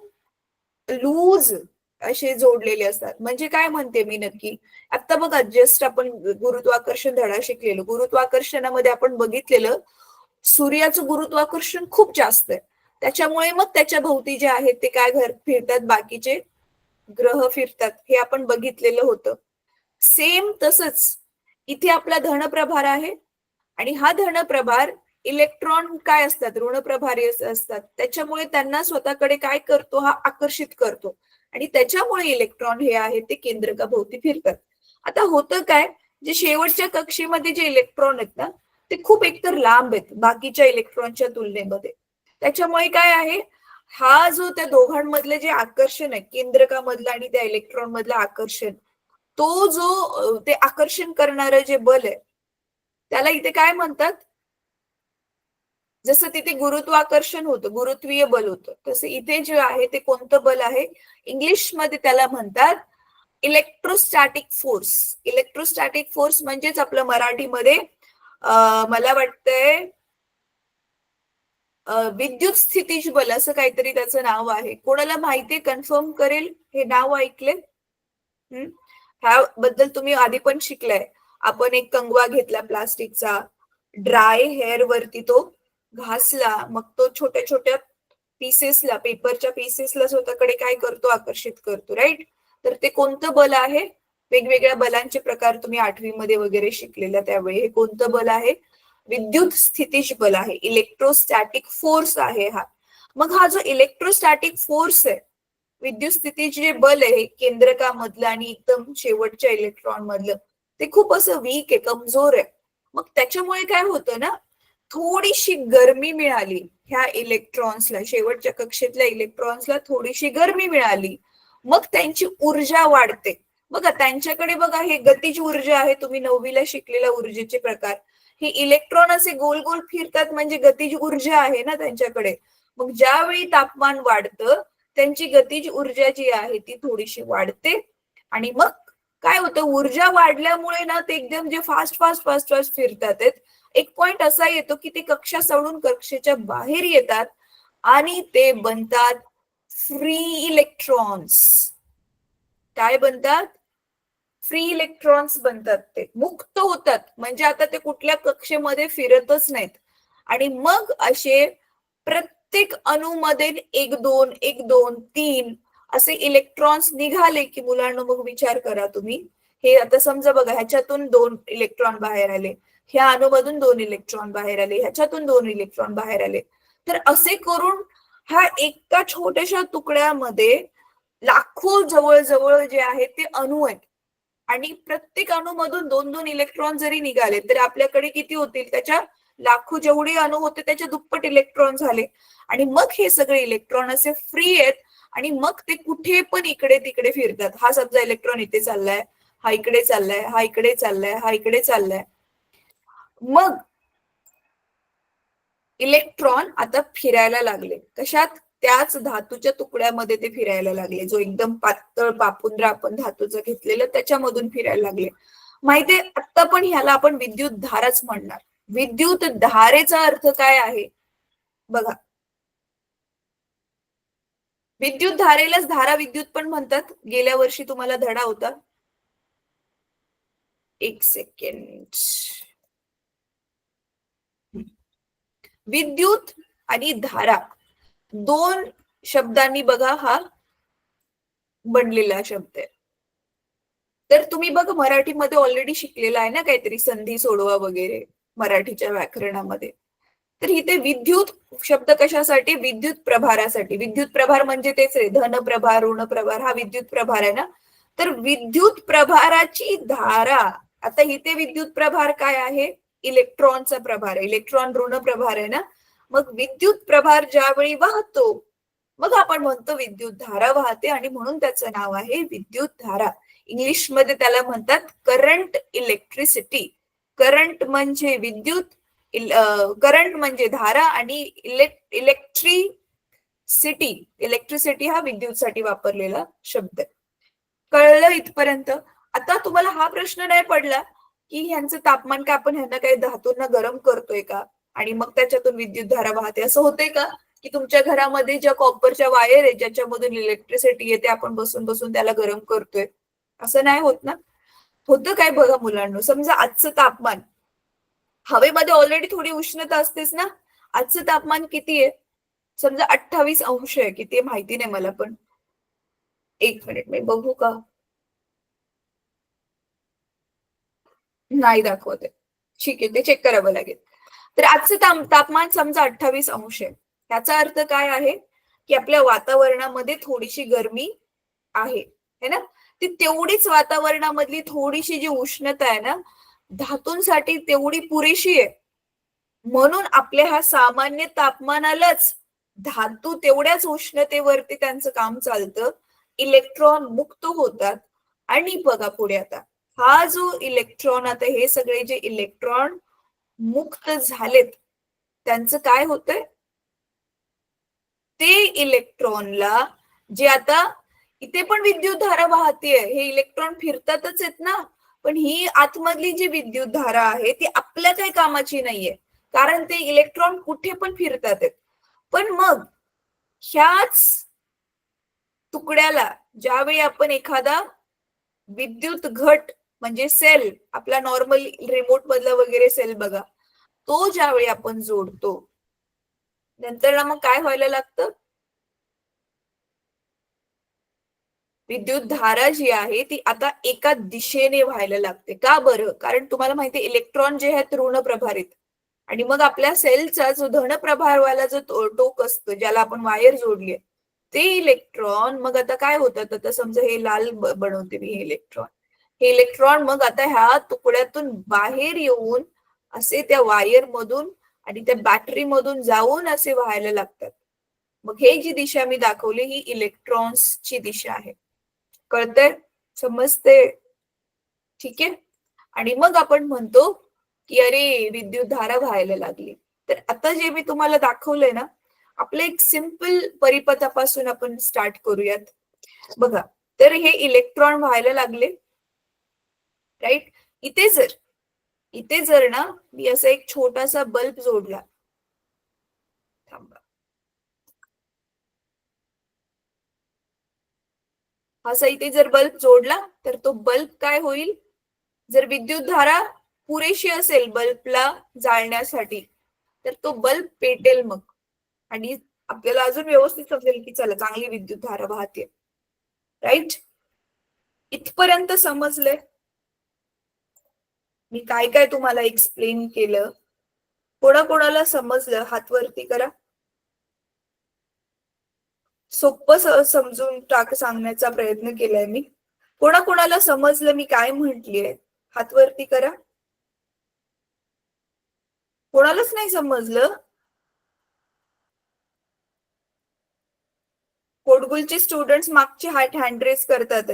[SPEAKER 1] लूज असे जोडलेले असतात. म्हणजे काय म्हणते मी नक्की, आता बघा जस्ट आपण गुरुत्वाकर्षण धडा शिकलेलो, गुरुत्वाकर्षणामध्ये आपण बघितलेलं सूर्याचं गुरुत्वाकर्षण खूप जास्त आहे. त्याच्यामुळे मग त्याच्या भोवती जे आहेत ते काय फिरतात, बाकीचे ग्रह फिरतात, हे आपण बघितलेलं होतं. सेम तसंच इथे आपला धनप्रभार आहे आणि हा धनप्रभार इलेक्ट्रॉन काय असतात, ऋणप्रभारी असतात. त्याच्यामुळे त्यांना स्वतःकडे काय करतो, हा आकर्षित करतो आणि त्याच्यामुळे इलेक्ट्रॉन हे आहे ते केंद्रकाभोवती फिरतात. आता होतं काय, जे शेवटच्या कक्षेमध्ये जे इलेक्ट्रॉन आहेत ना, ते खूप एकतर लांब आहेत बाकीच्या इलेक्ट्रॉनच्या तुलनेमध्ये. त्याच्यामुळे काय आहे, हा जो त्या दोघांमधले जे आकर्षण आहे, केंद्रकामधलं आणि त्या इलेक्ट्रॉन मधलं आकर्षण, तो जो ते आकर्षण करणारं जे बल आहे त्याला इथे काय म्हणतात? जसं तिथे गुरुत्वाकर्षण होतं, गुरुत्वीय बल होतं, तसं इथे जे आहे ते कोणतं बल आहे? इंग्लिश मध्ये त्याला म्हणतात इलेक्ट्रोस्टॅटिक फोर्स. इलेक्ट्रोस्टॅटिक फोर्स म्हणजेच आपलं मराठीमध्ये मला वाटतंय विद्युत स्थितीज बल असं काहीतरी त्याचं नाव आहे. कोणाला माहितीये कन्फर्म करेल? हे नाव ऐकले? ह्याबद्दल तुम्ही आधी पण शिकलाय. आपण एक कंगवा घेतला प्लास्टिकचा, ड्राय हेअर वरती तो घासला, मग तो छोट्या छोट्या पीसेसला, पेपरच्या पीसेसला स्वतःकडे काय करतो, आकर्षित करतो, राईट? तर ते कोणतं बल आहे? वेगवेगळ्या बलांचे प्रकार तुम्ही 8वी मध्ये वगैरे शिकलेल्या त्यावेळी. हे कोणतं बल आहे? विद्युत स्थितीज बल आहे, इलेक्ट्रोस्टॅटिक फोर्स आहे हा. मग हा जो इलेक्ट्रोस्टॅटिक फोर्स आहे, विद्युत स्थितीचे जे बल आहे केंद्रकामधलं आणि एकदम शेवटच्या इलेक्ट्रॉन मधलं, ते खूप असं वीक आहे, कमजोर आहे. मग त्याच्यामुळे काय होतं ना, थोडीशी गरमी मिळाली ह्या इलेक्ट्रॉन्सला, शेवटच्या कक्षेतल्या इलेक्ट्रॉन्सला थोडीशी गरमी मिळाली, मग त्यांची ऊर्जा वाढते. बघा त्यांच्याकडे बघा, हे गतिज ऊर्जा आहे, तुम्ही 9वीला शिकलेल्या ऊर्जेचे प्रकार. हे इलेक्ट्रॉन असे गोल गोल फिरतात म्हणजे गतिज ऊर्जा आहे ना त्यांच्याकडे. मग ज्यावेळी तापमान वाढतं, त्यांची गतिज ऊर्जा जी आहे ती थोडीशी वाढते आणि मग काय होतं, ऊर्जा वाढल्यामुळे ना ते एकदम जे फास्ट फास्ट फास्ट फास्ट फिरतात, एक पॉइंट असा येतो की ते कक्षा सोडून कक्षेच्या बाहेर येतात आणि ते बनतात फ्री इलेक्ट्रॉन्स. काय बनतात? फ्री इलेक्ट्रॉन्स बनतात, ते मुक्त होतात. म्हणजे आता ते कुठल्या कक्षेमध्ये फिरतच नाहीत आणि मग असे प्रत्येक अणूमध्ये 1 2 1 2 3 असे इलेक्ट्रॉन्स निघाले की मुलांना मग विचार करा तुम्ही, हे आता समजा बघा, ह्याच्यातून 2 इलेक्ट्रॉन बाहेर आले, ह्या अणूमधून 2 इलेक्ट्रॉन बाहेर आले, ह्याच्यातून 2 इलेक्ट्रॉन बाहेर आले. तर असे करून ह्या एका छोट्याशा तुकड्यामध्ये लाखो जवळजवळ जे आहेत ते अणू आहेत आणि प्रत्येक अणूमधून 2 2 इलेक्ट्रॉन जरी निघाले तर आपल्याकडे किती होतील? त्याच्या लाखो जेवढे अणू होते त्याच्या दुप्पट इलेक्ट्रॉन झाले आणि मग हे सगळे इलेक्ट्रॉन असे फ्री आहेत आणि मग ते कुठे पण इकडे तिकडे फिरतात. हा समजा इलेक्ट्रॉन इथे चाललाय, हा इकडे चाललाय, हा इकडे चाललाय, हा इकडे चाललाय. मग इलेक्ट्रॉन आता फिरायला लागले. कशात? त्याच धातूच्या तुकड्यामध्ये ते फिरायला लागले. जो एकदम पातळ पापुंद्रा आपण धातूचं घेतलेलं त्याच्यामधून फिरायला लागले. माहितीये, आता पण ह्याला आपण विद्युत धाराच म्हणणार. विद्युत धारेचा अर्थ काय आहे बघा. विद्युत धारेलाच धारा विद्युत पण म्हणतात. गेल्या वर्षी तुम्हाला धडा होता. एक सेकंड. विद्युत आणि धारा दोन शब्दांनी बघा हा बनलेला शब्द आहे. तर तुम्ही बघ मराठीमध्ये ऑलरेडी शिकलेला आहे ना काहीतरी संधी सोडवा वगैरे मराठीच्या व्याकरणामध्ये. तर इथे विद्युत शब्द कशासाठी? विद्युत प्रभारासाठी. विद्युत प्रभार म्हणजे तेच रे, धन प्रभार ऋण प्रभार, हा विद्युत प्रभार आहे ना. तर विद्युत प्रभाराची धारा, आता इथे विद्युत प्रभार काय आहे? इलेक्ट्रॉनचा प्रभार आहे. इलेक्ट्रॉन ऋण प्रभार आहे ना. मग विद्युत प्रभार ज्यावेळी वाहतो मग आपण म्हणतो विद्युत धारा वाहते आणि म्हणून त्याचं नाव आहे विद्युत धारा. इंग्लिशमध्ये त्याला म्हणतात करंट इलेक्ट्रिसिटी. करंट म्हणजे विद्युत, करंट म्हणजे धारा आणि इलेक्ट्रिसिटी, इलेक्ट्रिसिटी हा विद्युतसाठी वापरलेला शब्द आहे. कळलं इथपर्यंत? आता तुम्हाला हा प्रश्न नाही पडला की ह्यांचं तापमान काय, आपण ह्यांना काही धातूंना गरम करतोय का आणि मग त्याच्यातून विद्युत धारा वाहते, असं होतंय का? की तुमच्या घरामध्ये ज्या कॉपरच्या वायर आहेत ज्याच्यामधून इलेक्ट्रिसिटी येते आपण बसून बसून त्याला गरम करतोय, असं नाही होत ना. होतं काय बघा मुलांना, समजा आजचं तापमान, हवेमध्ये ऑलरेडी थोडी उष्णता असतेच ना. आजचं तापमान किती आहे? समजा 28 अंश आहे, किती माहिती नाही मला, पण एक मिनिट मी बघू का? नाही दाखवते. ठीक आहे, ते चेक करावं लागेल. तर आजचं तापमान समजा 28 अंश आहे. त्याचा अर्थ काय आहे की आपल्या वातावरणामध्ये थोडीशी गरमी आहे, है ना. ती तेवढीच वातावरणामधली थोडीशी जी उष्णता आहे ना, धातूंसाठी तेवढी पुरेशी आहे. म्हणून आपल्या ह्या सामान्य तापमानालाच धातू तेवढ्याच उष्णतेवरती त्यांचं काम चालतं. इलेक्ट्रॉन मुक्त होतात आणि बघा पुढे आता, हा जो इलेक्ट्रॉन, आता हे सगळे जे इलेक्ट्रॉन मुक्त झालेत त्यांचं काय होतंय? ते इलेक्ट्रॉनला, जे आता इथे पण विद्युत धारा वाहतीये, हे इलेक्ट्रॉन फिरतातच आहेत ना, पण ही आतमधली जी विद्युत धारा आहे ती आपल्या काही कामाची नाहीये, कारण ते इलेक्ट्रॉन कुठे पण फिरतात आहेत. पण मग ह्याच तुकड्याला ज्यावेळी आपण एखादा विद्युत घट म्हणजे सेल, आपला नॉर्मल रिमोट मधला वगैरे सेल बघा, तो ज्यावेळी आपण जोडतो नंतर ना मग काय व्हायला लागतं? विद्युत धारा जी आहे ती आता एका दिशेने व्हायला लागते. का बरं? कारण तुम्हाला माहिती आहे इलेक्ट्रॉन जे आहेत ऋण प्रभारित, आणि मग आपल्या सेलचा जो धन प्रभारवाला जो टोक असतो ज्याला आपण वायर जोडली, ते इलेक्ट्रॉन मग आता काय होतात, आता समजा हे लाल बनवते मी, हे इलेक्ट्रॉन, हे इलेक्ट्रॉन मग आता ह्या तुकड्यातून बाहेर येऊन असे त्या वायर मधून आणि त्या बॅटरी मधून जाऊन असे व्हायला लागतात. मग हे जी दिशा मी दाखवली ही इलेक्ट्रॉन्सची दिशा आहे. कळतंय? समजते? ठीक आहे. आणि मग आपण म्हणतो की अरे विद्युत धारा व्हायला लागली. तर आता जे मी तुम्हाला दाखवलंय ना, आपलं एक सिंपल परिपथापासून आपण स्टार्ट करूयात. बघा, तर हे इलेक्ट्रॉन व्हायला लागले, राईट. इथे जर ना मी असा एक छोटासा बल्ब जोडला, थांबा, असा इथे जर बल्ब जोडला तर तो बल्ब काय होईल? जर विद्युत धारा पुरेशी असेल बल्बला जाळण्यासाठी तर तो बल्ब पेटेल मग, आणि आपल्याला अजून व्यवस्थित समजेल की चला चांगली विद्युत धारा वाहते, राईट. इथपर्यंत समजले मी काय काय तुम्हाला एक्सप्लेन केलं? कोणाकोणाला समजलं हात वरती करा. सोपं समजून सांगण्याचा प्रयत्न केलाय मी. कोणाकोणाला समजलं मी काय म्हंटलीये? हात वरती करा. कोणालाच नाही समजलं? कोटगुलचे स्टुडंट्स मागचे हँड रेस करतात.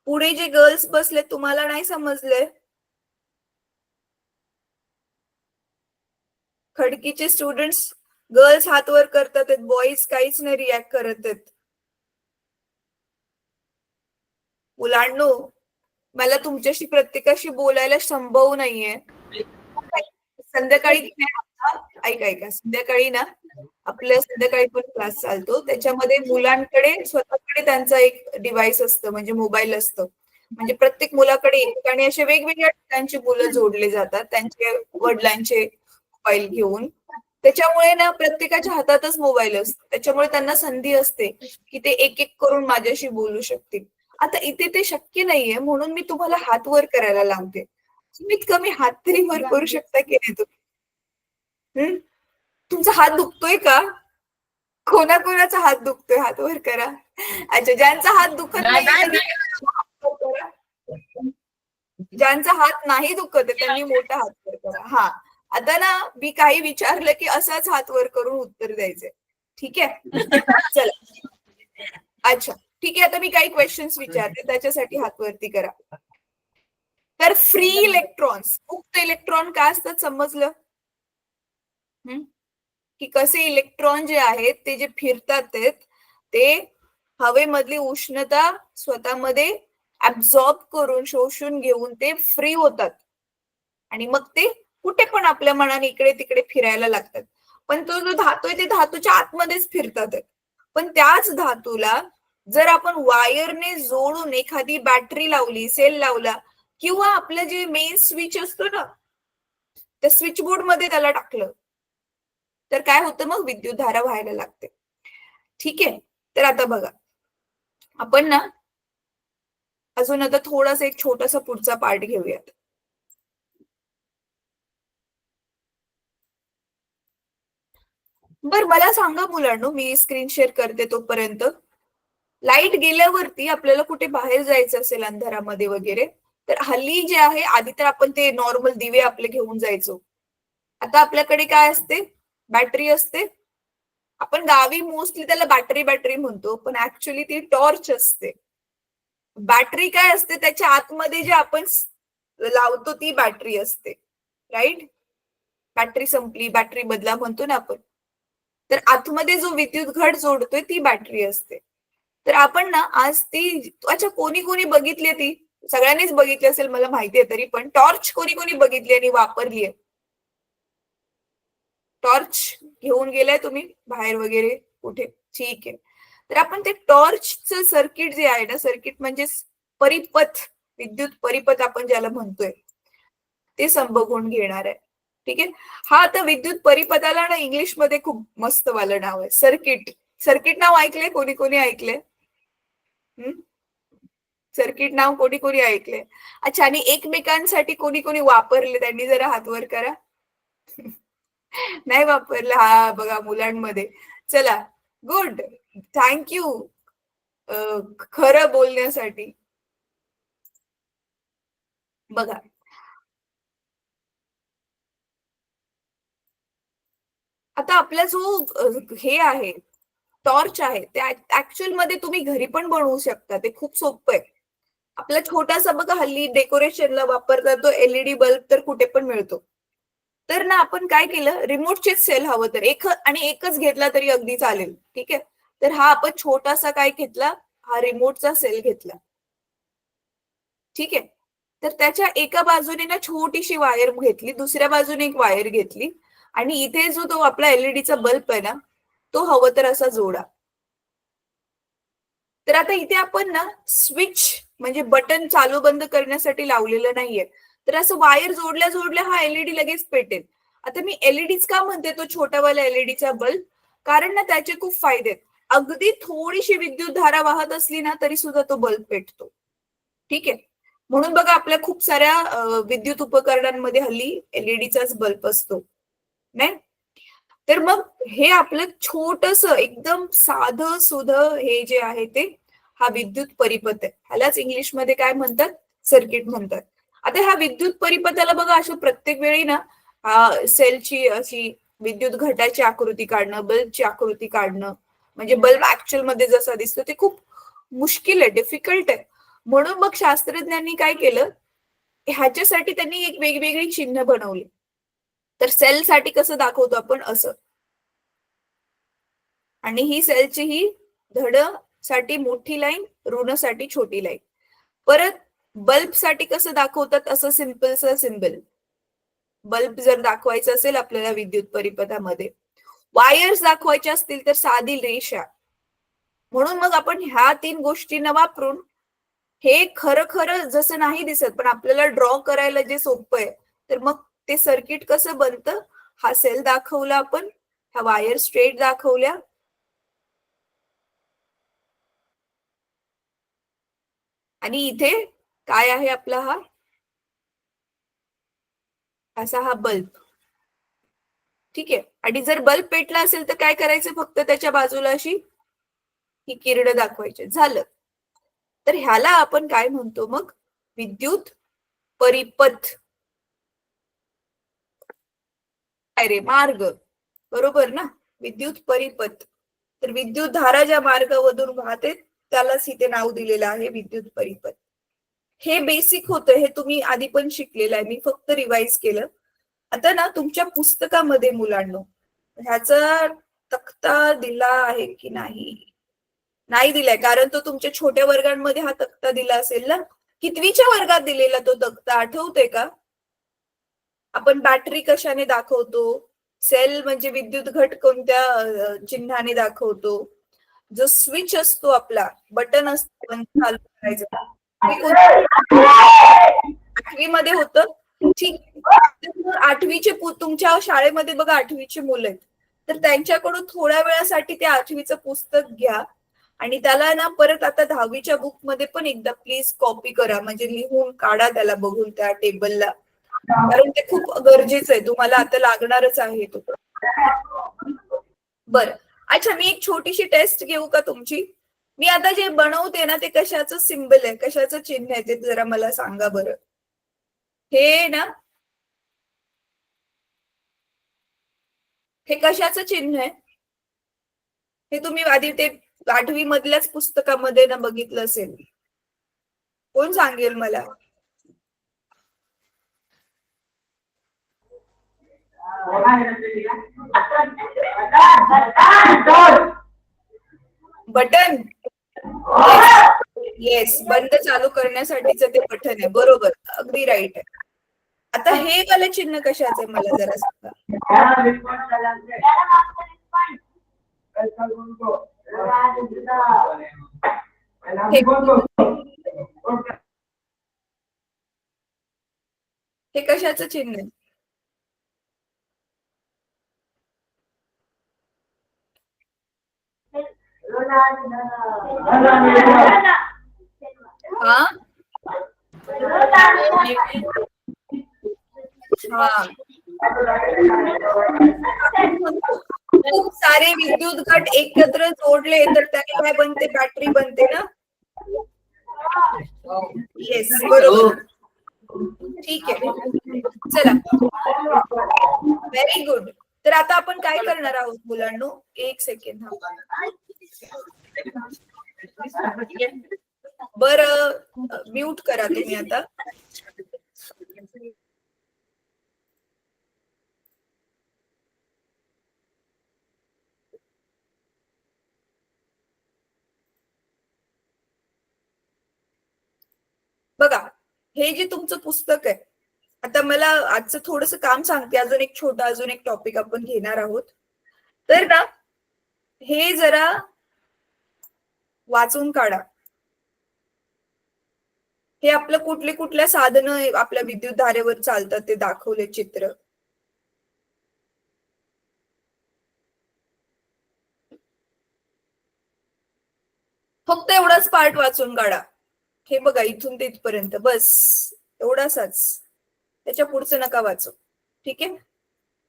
[SPEAKER 1] पुढे जे गर्ल्स बसले तुम्हाला नाही समजले? खडकीचे स्टुडंट्स गर्ल्स हात वर करतात, बॉईज काहीच नाही रिॲक्ट करत आहेत. मुलांनो, मला तुमच्याशी प्रत्येकाशी बोलायला संभव नाहीये. संध्याकाळी ऐका संध्याकाळी ना आपल्या संध्याकाळी पण क्लास चालतो, त्याच्यामध्ये मुलांकडे स्वतःकडे त्यांचा एक डिव्हाइस असतं, म्हणजे मोबाईल असतं. म्हणजे प्रत्येक मुलाकडे एक आणि असे वेगवेगळ्या ठिकाणची मुलं जोडले जातात त्यांचे वडिलांचे मोबाईल घेऊन. त्याच्यामुळे ना प्रत्येकाच्या हातातच मोबाईल असतो, त्याच्यामुळे त्यांना संधी असते की ते एक एक करून माझ्याशी बोलू शकतील. आता इथे ते शक्य नाहीये, म्हणून मी तुम्हाला हात वर करायला लावते. कमीत कमी हात तरी वर करू शकता की नाही तुम्ही? तुमचा हात दुखतोय का? कोणाकोणाचा हात दुखतोय हात वर करा. अच्छा, ज्यांचा हात दुखत नाही ज्यांचा हात नाही दुखत आहे त्यांनी मोठा हात वर करा. हा, आता ना मी काही विचारलं की असाच हात वर करून उत्तर द्यायचंय. ठीक आहे, चला. अच्छा, ठीक आहे, आता मी काही क्वेश्चन्स विचारते, त्याच्यासाठी हात वरती करा. तर फ्री इलेक्ट्रॉन्स, मुक्त इलेक्ट्रॉन काय असतात समजलं? की कसे इलेक्ट्रॉन जे आहेत ते जे फिरतात ते हवेमधली उष्णता स्वतःमध्ये ऍब्झॉर्ब करून शोषून घेऊन ते फ्री होतात आणि मग ते कुठे पण आपल्या मनाने इकडे तिकडे फिरायला लागतात. पण तो जो धातू आहे ते धातूच्या आतमध्येच फिरतात. पण त्याच धातूला जर आपण वायरने जोडून एखादी बॅटरी लावली, सेल लावला किंवा आपलं जे मेन स्विच असतो ना त्या स्विच बोर्ड मध्ये त्याला टाकलं तर काय होतं, मग विद्युतधारा व्हायला लागते. ठीक आहे, तर आता बघा आपण ना अजून आता थोडासा एक छोटासा पुढचा पार्ट घेऊयात. बर, मला सांगा मुलांनो, मी स्क्रीन शेअर करते तोपर्यंत. लाईट गेल्यावरती आपल्याला कुठे बाहेर जायचं असेल अंधारामध्ये वगैरे, तर हल्ली जे आहे, आधी तर आपण ते नॉर्मल दिवे आपले घेऊन जायचो. आता आपल्याकडे काय असते, बॅटरी असते. आपण गावी मोस्टली त्याला बॅटरी बॅटरी म्हणतो, पण ऍक्च्युली ती टॉर्च असते. बॅटरी काय असते, त्याच्या आतमध्ये जे आपण लावतो ती बॅटरी असते, राईट? बॅटरी संपली, बॅटरी बदला म्हणतो ना आपण. तर आतमध्ये जो विद्युत घट जोडतोय ती बॅटरी असते. तर आपण ना आज ती, अच्छा कोणी कोणी बघितली ती, सगळ्यांनीच बघितली असेल मला माहितीये, तरी पण टॉर्च कोणी कोणी बघितली आणि वापरली आहे? टॉर्च घेऊन गेलाय तुम्ही बाहेर वगैरे कुठे? ठीक आहे. तर आपण ते टॉर्चचं सर्किट जे आहे ना, सर्किट म्हणजे परिपथ, विद्युत परिपथ आपण ज्याला म्हणतोय, ते संबघून घेणार आहे. ठीक आहे. हा, आता विद्युत परिपथाला ना इंग्लिश मध्ये खूप मस्त वालं नाव आहे, सर्किट. सर्किट नाव ऐकलंय कोणी कोणी ऐकलंय? सर्किट नाव कोणी कोणी ऐकलंय? अच्छा, आणि एकमेकांसाठी कोणी कोणी वापरले त्यांनी जरा हात वर करा. नाही वापरलं, हा बघा मुलांमध्ये. चला, गुड, थँक्यू खरं बोलण्यासाठी. बघा आता आपला जो हे आहे, टॉर्च आहे, ते ऍक्च्युअल मध्ये तुम्ही घरी पण बनवू शकता, ते खूप सोपं आहे. आपला छोटासा बघा हल्ली डेकोरेशनला वापरता तो एलईडी बल्ब तर कुठे पण मिळतो. तर ना आपण काय केलं, रिमोटचेच सेल हवं तर एक आणि एकच घेतला तरी अगदी चालेल. ठीक आहे, तर हा आपण छोटासा काय घेतला, हा रिमोटचा सेल घेतला. ठीक आहे, तर त्याच्या एका बाजूने ना छोटीशी वायर घेतली, दुसऱ्या बाजूने एक वायर घेतली आणि इथे जो तो आपला एलईडीचा बल्ब आहे ना, तो हवं तर असा जोडा. तर आता इथे आपण ना स्विच म्हणजे बटन चालू बंद करण्यासाठी लावलेलं नाहीये, तर असं वायर जोडल्या जोडल्या हा एलईडी लगेच पेटेल. आता मी एलईडीच का म्हणते, तो छोटावाला एलईडीचा बल्ब, कारण ना त्याचे खूप फायदे आहेत. अगदी थोडीशी विद्युत धारा वाहत असली ना तरी सुद्धा तो बल्ब पेटतो. ठीक आहे, म्हणून बघा आपल्या खूप साऱ्या विद्युत उपकरणांमध्ये हल्ली एलईडीचाच बल्ब असतो, नाही? तर मग हे आपलं छोटस एकदम साधं सुधं हे जे आहे ते हा विद्युत परिपथ आहे. ह्यालाच इंग्लिशमध्ये काय म्हणतात, सर्किट म्हणतात. आता ह्या विद्युत परिपथाला बघा अशा प्रत्येक वेळी ना सेलची अशी विद्युत घटाची आकृती काढणं, बल्बची आकृती काढणं, म्हणजे बल्ब ऍक्च्युअल मध्ये जसा दिसतो ते खूप मुश्किल आहे, डिफिकल्ट आहे. म्हणून मग शास्त्रज्ञांनी काय केलं, ह्याच्यासाठी त्यांनी एक वेगवेगळी चिन्ह बनवली. तर सेल साठी कसं दाखवतो आपण असं, आणि ही सेलची ही धड साठी मोठी लाईन, ऋण साठी छोटी लाईन. परत बल्ब साठी कसं दाखवतात असं सिंपलचं सिम्बल. बल्ब जर दाखवायचं असेल आपल्याला विद्युत परिपथामध्ये, वायर्स दाखवायच्या असतील तर साधी रेषा. म्हणून मग आपण ह्या 3 गोष्टींना वापरून हे खरं खरं जसं नाही दिसत, पण आपल्याला ड्रॉ करायला जे सोपं आहे, तर मग ते सर्किट कसं बनतं, हा सेल दाखवला आपण, ह्या वायर स्ट्रेट दाखवल्या, आणि इथे काय आहे आपला हा असा हा बल्ब. ठीक आहे. आणि जर बल्ब पेटला असेल तर काय करायचं, फक्त त्याच्या बाजूला अशी ही किरण दाखवायची, झालं. तर ह्याला आपण काय म्हणतो मग, विद्युत परिपथ. काय रे, मार्ग, बरोबर ना, विद्युत परिपथ. तर विद्युत धारा ज्या मार्गावरून वाहते त्यालाच इथे नाव दिलेलं आहे विद्युत परिपथ. हे बेसिक होतं, हे तुम्ही आधी पण शिकलेलं आहे, मी फक्त रिवाइज केलं. आता ना तुमच्या पुस्तकामध्ये मुलांनो ह्याचा तक्ता दिला आहे की नाही, नाही दिलाय, कारण तो तुमच्या छोट्या वर्गांमध्ये हा तक्ता दिला असेल ना. कितवीच्या वर्गात दिलेला तो तक्ता आठवतोय का? आपण बॅटरी कशाने दाखवतो, सेल म्हणजे विद्युत घट कोणत्या चिन्हाने दाखवतो, जो स्विच असतो आपला, बटन असतो बंद चालू करायचं, आठवी मध्ये होतं. ठीक. आठवीचे तुमच्या शाळेमध्ये बघा आठवीचे मुलं आहेत, तर त्यांच्याकडून थोड्या वेळासाठी ते आठवीचं पुस्तक घ्या आणि त्याला ना परत आता 10वीच्या बुक मध्ये पण एकदा प्लीज कॉपी करा, म्हणजे लिहून काढा त्याला बघून त्या टेबलला, कारण ते खूप गरजेचं आहे, तुम्हाला आता लागणारच आहे तो. बरं. अच्छा, मी एक छोटीशी टेस्ट घेऊ का तुमची? मी आता जे बनवते ना ते कशाचं सिम्बल आहे, कशाचं चिन्ह आहे, ते जरा मला सांगा बरं. हे ना, हे कशाचं चिन्ह आहे? हे तुम्ही आधी ते 8वी मधल्याच पुस्तकामध्ये ना बघितलं असेल. कोण सांगेल मला? बटन. येस, बंद चालू करण्यासाठीच ते बटन आहे, बरोबर, अगदी राईट आहे. आता हे वालं चिन्ह कशाचं आहे मला जरा सांगा. हे कशाचं चिन्ह आहे? हा, खूप सारे विद्युत घट एकत्र जोडले तर त्याने काय बनते, बॅटरी बनते ना. येस, बरोबर. ठीक आहे, चला, व्हेरी गुड. तर आता आपण काय करणार आहोत मुलांनो, एक सेकंड. बरं, म्यूट करा तुम्ही आता. बघा, हे जे तुमचं पुस्तक आहे, आता मला आजचं थोडस काम सांगते, अजून एक छोटा अजून एक टॉपिक आपण घेणार आहोत. तर ना हे जरा वाचून काढा. हे आपलं कुठले कुठल्या साधनं आपल्या विद्युत धारेवर चालतात ते दाखवले चित्र. फक्त एवढाच पार्ट वाचून काढा. हे बघा, इथून ते इथपर्यंत बस एवढाच, त्याच्या पुढचं नका वाचू. ठीक आहे.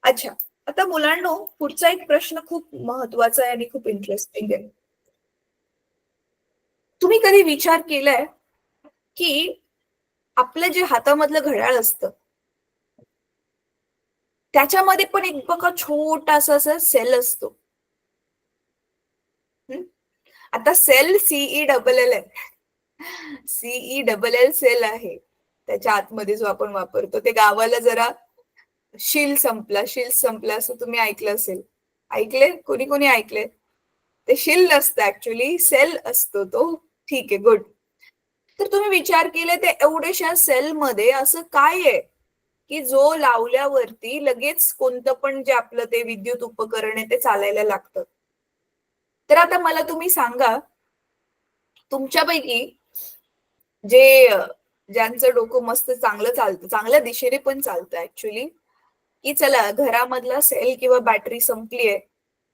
[SPEAKER 1] अच्छा, आता मुलांनो पुढचा एक प्रश्न खूप महत्वाचा आहे आणि खूप इंटरेस्टिंग आहे. तुम्ही कधी विचार केलाय की आपलं जे हातामधलं घड्याळ असतं त्याच्यामध्ये पण एक बघा छोटासा असा सेल असतो. आता सेल सीई डबल एल आहे, सीई डबल एल सेल आहे त्याच्या आतमध्ये जो आपण वापरतो, ते गावाला जरा शील संपला असं तुम्ही ऐकलं असेल. ऐकले? कोणी कोणी ऐकले? ते शील नसतं ऍक्च्युली, सेल असतो तो. ठीक आहे, गुड. तर तुम्ही विचार केले ते एवढ्याशा सेलमध्ये असं काय आहे, की जो लावल्यावरती लगेच कोणतं पण जे आपलं ते विद्युत उपकरण आहे ते चालायला लागतं. तर आता मला तुम्ही सांगा, तुमच्यापैकी जे ज्यांचं डोकं मस्त चांगलं चालतं, चांगल्या दिशेने पण चालतं ऍक्च्युली, की चला घरामधला सेल किंवा बॅटरी संपलीये,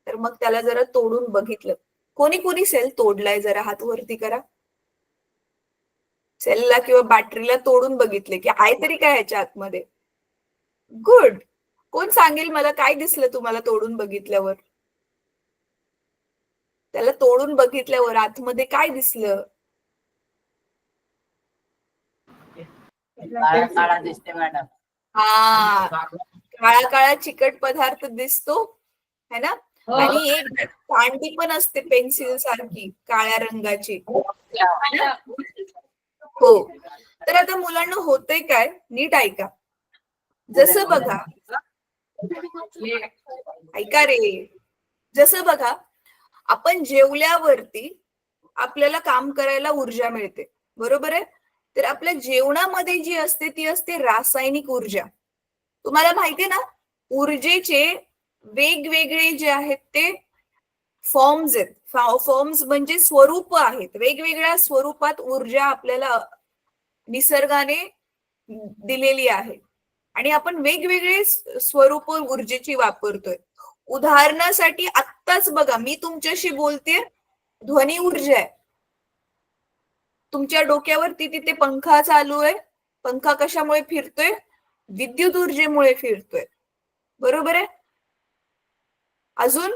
[SPEAKER 1] तर मग त्याला जरा तोडून बघितलं. कोणी कोणी सेल तोडलाय जरा हात वरती करा. सेलला किंवा बॅटरीला तोडून बघितले, की आहे तरी काय ह्याच्या आतमध्ये? गुड. कोण सांगेल मला काय दिसलं तुम्हाला तोडून बघितल्यावर? त्याला तोडून बघितल्यावर आतमध्ये काय दिसलं?
[SPEAKER 2] काळा काळा दिसते मॅडम.
[SPEAKER 1] हा, काळा काळा चिकट पदार्थ दिसतो है ना. आणि एक कांडी पण असते पेन्सिल सारखी काळ्या रंगाची, है ना? हो. तर आता मुलांना होतंय काय, नीट ऐका. जसं बघा, ऐका रे, जसं बघा, आपण जेवल्यावरती आपल्याला काम करायला ऊर्जा मिळते, बरोबर आहे. तर आपल्या जेवणामध्ये जी असते ती असते रासायनिक ऊर्जा. तुम्हाला माहितीये ना, ऊर्जेचे वेगवेगळे जे आहेत ते फॉर्म्स आहेत. फॉर्म्स म्हणजे स्वरूप आहेत. वेगवेगळ्या स्वरूपात ऊर्जा आपल्याला निसर्गाने दिलेली आहे आणि आपण वेगवेगळे स्वरूप ऊर्जेची वापरतोय. उदाहरणासाठी आत्ताच बघा, मी तुमच्याशी बोलतेय, ध्वनी ऊर्जा आहे. तुमच्या डोक्यावरती तिथे पंखा चालू आहे. पंखा कशामुळे फिरतोय? विद्युत ऊर्जेमुळे फिरतोय, बरोबर आहे. अजून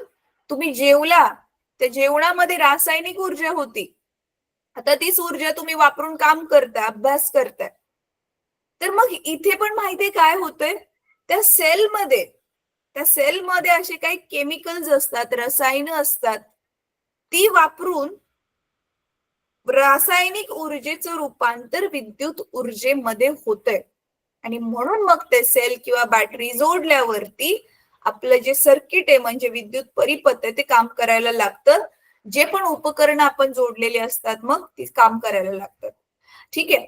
[SPEAKER 1] तुम्ही जेवला, त्या जेवणामध्ये रासायनिक ऊर्जा होती. आता तीच ऊर्जा तुम्ही वापरून काम करताय, अभ्यास करताय. तर मग इथे पण माहितीये काय होतंय, त्या सेलमध्ये असे काही केमिकल्स असतात, रसायनं असतात, ती वापरून रासायनिक ऊर्जेचं रूपांतर विद्युत ऊर्जेमध्ये होतंय. आणि म्हणून मग ते सेल किंवा बॅटरी जोडल्यावरती आपलं जे सर्किट आहे म्हणजे विद्युत परिपथ आहे ते काम करायला लागतं. जे पण उपकरण आपण जोडलेले असतात मग ती काम करायला लागतात. ठीक आहे.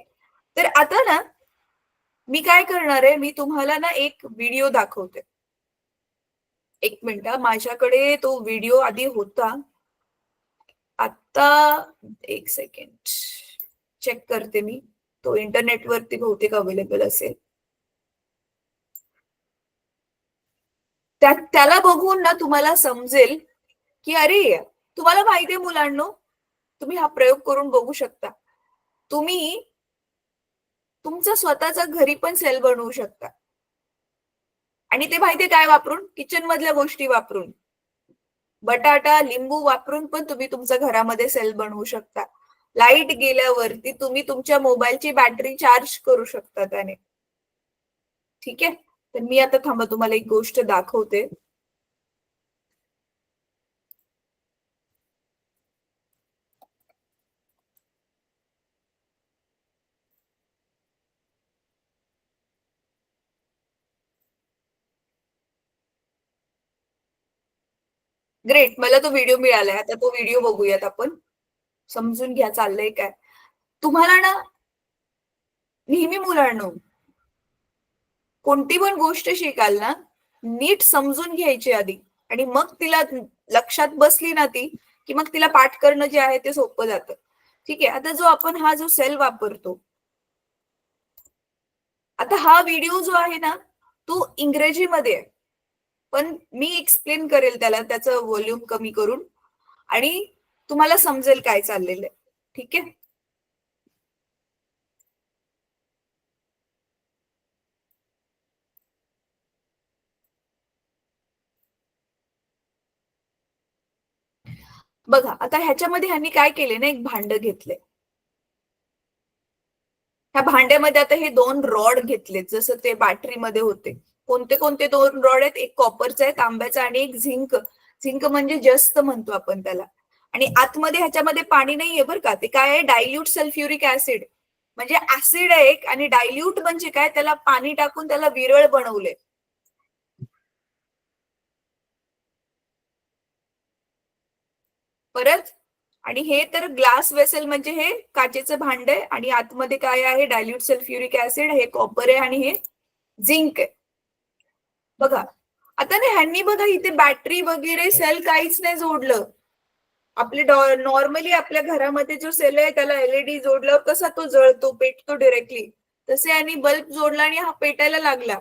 [SPEAKER 1] तर आता ना मी काय करणार आहे, मी तुम्हाला ना एक व्हिडिओ दाखवते. एक मिनिट, माझ्याकडे तो व्हिडिओ आधी होता. आता एक सेकंड चेक करते मी. तो इंटरनेटवरती बहुतेक अवेलेबल असेल. त्याला बघून ना तुम्हाला समजेल की अरे, तुम्हाला माहितीये मुलांनो, तुम्ही हा प्रयोग करून बघू शकता. तुम्ही तुमचा स्वतःचा घरी पण सेल बनवू शकता. आणि ते माहितीये काय वापरून? किचन मधल्या गोष्टी वापरून. बटाटा, लिंबू वापरून पण तुम्ही तुमच्या घरामध्ये सेल बनवू शकता. लाईट गेल्यावरती तुम्ही तुमच्या मोबाईलची बॅटरी चार्ज करू शकता त्याने. ठीक आहे. तर मी आता थांबा तुम्हाला एक गोष्ट दाखवते. ग्रेट, मला तो व्हिडिओ मिळालाय. आता तो व्हिडिओ बघूयात आपण. समजून घ्या चाललंय काय. तुम्हाला ना नेहमी मुलांनो, कोणती पण गोष्ट शिकाल ना, नीट समजून घ्यायची आधी आणि मग तिला लक्षात बसली ना ती, की मग तिला पाठ करणं जे आहे ते सोपं जातं. ठीक आहे. आता हा जो सेल वापरतो, आता हा व्हिडिओ जो आहे ना, तो इंग्रजीमध्ये आहे. पण मी एक्सप्लेन करेल त्याला, त्याचं व्हॉल्यूम कमी करून, आणि तुम्हाला समजेल काय चाललेलं आहे. ठीक आहे. बघा, आता ह्याच्यामध्ये ह्यांनी काय केले ना, एक भांड घेतले. ह्या भांड्यामध्ये आता हे 2 रॉड घेतलेत, जसं ते बॅटरीमध्ये होते. कोणते कोणते 2 रॉड आहेत? एक कॉपरचा आहे, तांब्याचा, आणि एक झिंक. झिंक म्हणजे जस्त म्हणतो आपण त्याला. आणि आतमध्ये ह्याच्यामध्ये पाणी नाहीये बरं का. ते काय आहे? Dilute sulphuric acid. म्हणजे ऍसिड आहे एक, आणि डायल्यूट म्हणजे काय? त्याला पाणी टाकून त्याला विरळ बनवले. परत आणि हे तर ग्लास वेसल म्हणजे हे काचेचं भांड आहे आणि आतमध्ये काय आहे डायल्यूट सल्फ्युरिक ऍसिड, हे कॉपर आहे आणि हे झिंक आहे. बघा आता ना ह्यांनी बघा इथे बॅटरी वगैरे सेल काहीच नाही जोडलं. आपले नॉर्मली आपल्या घरामध्ये जो सेल आहे त्याला एलईडी जोडल्यावर कसा तो जळतो पेटतो डायरेक्टली, तसे आणि बल्ब जोडला आणि हा पेटायला लागला.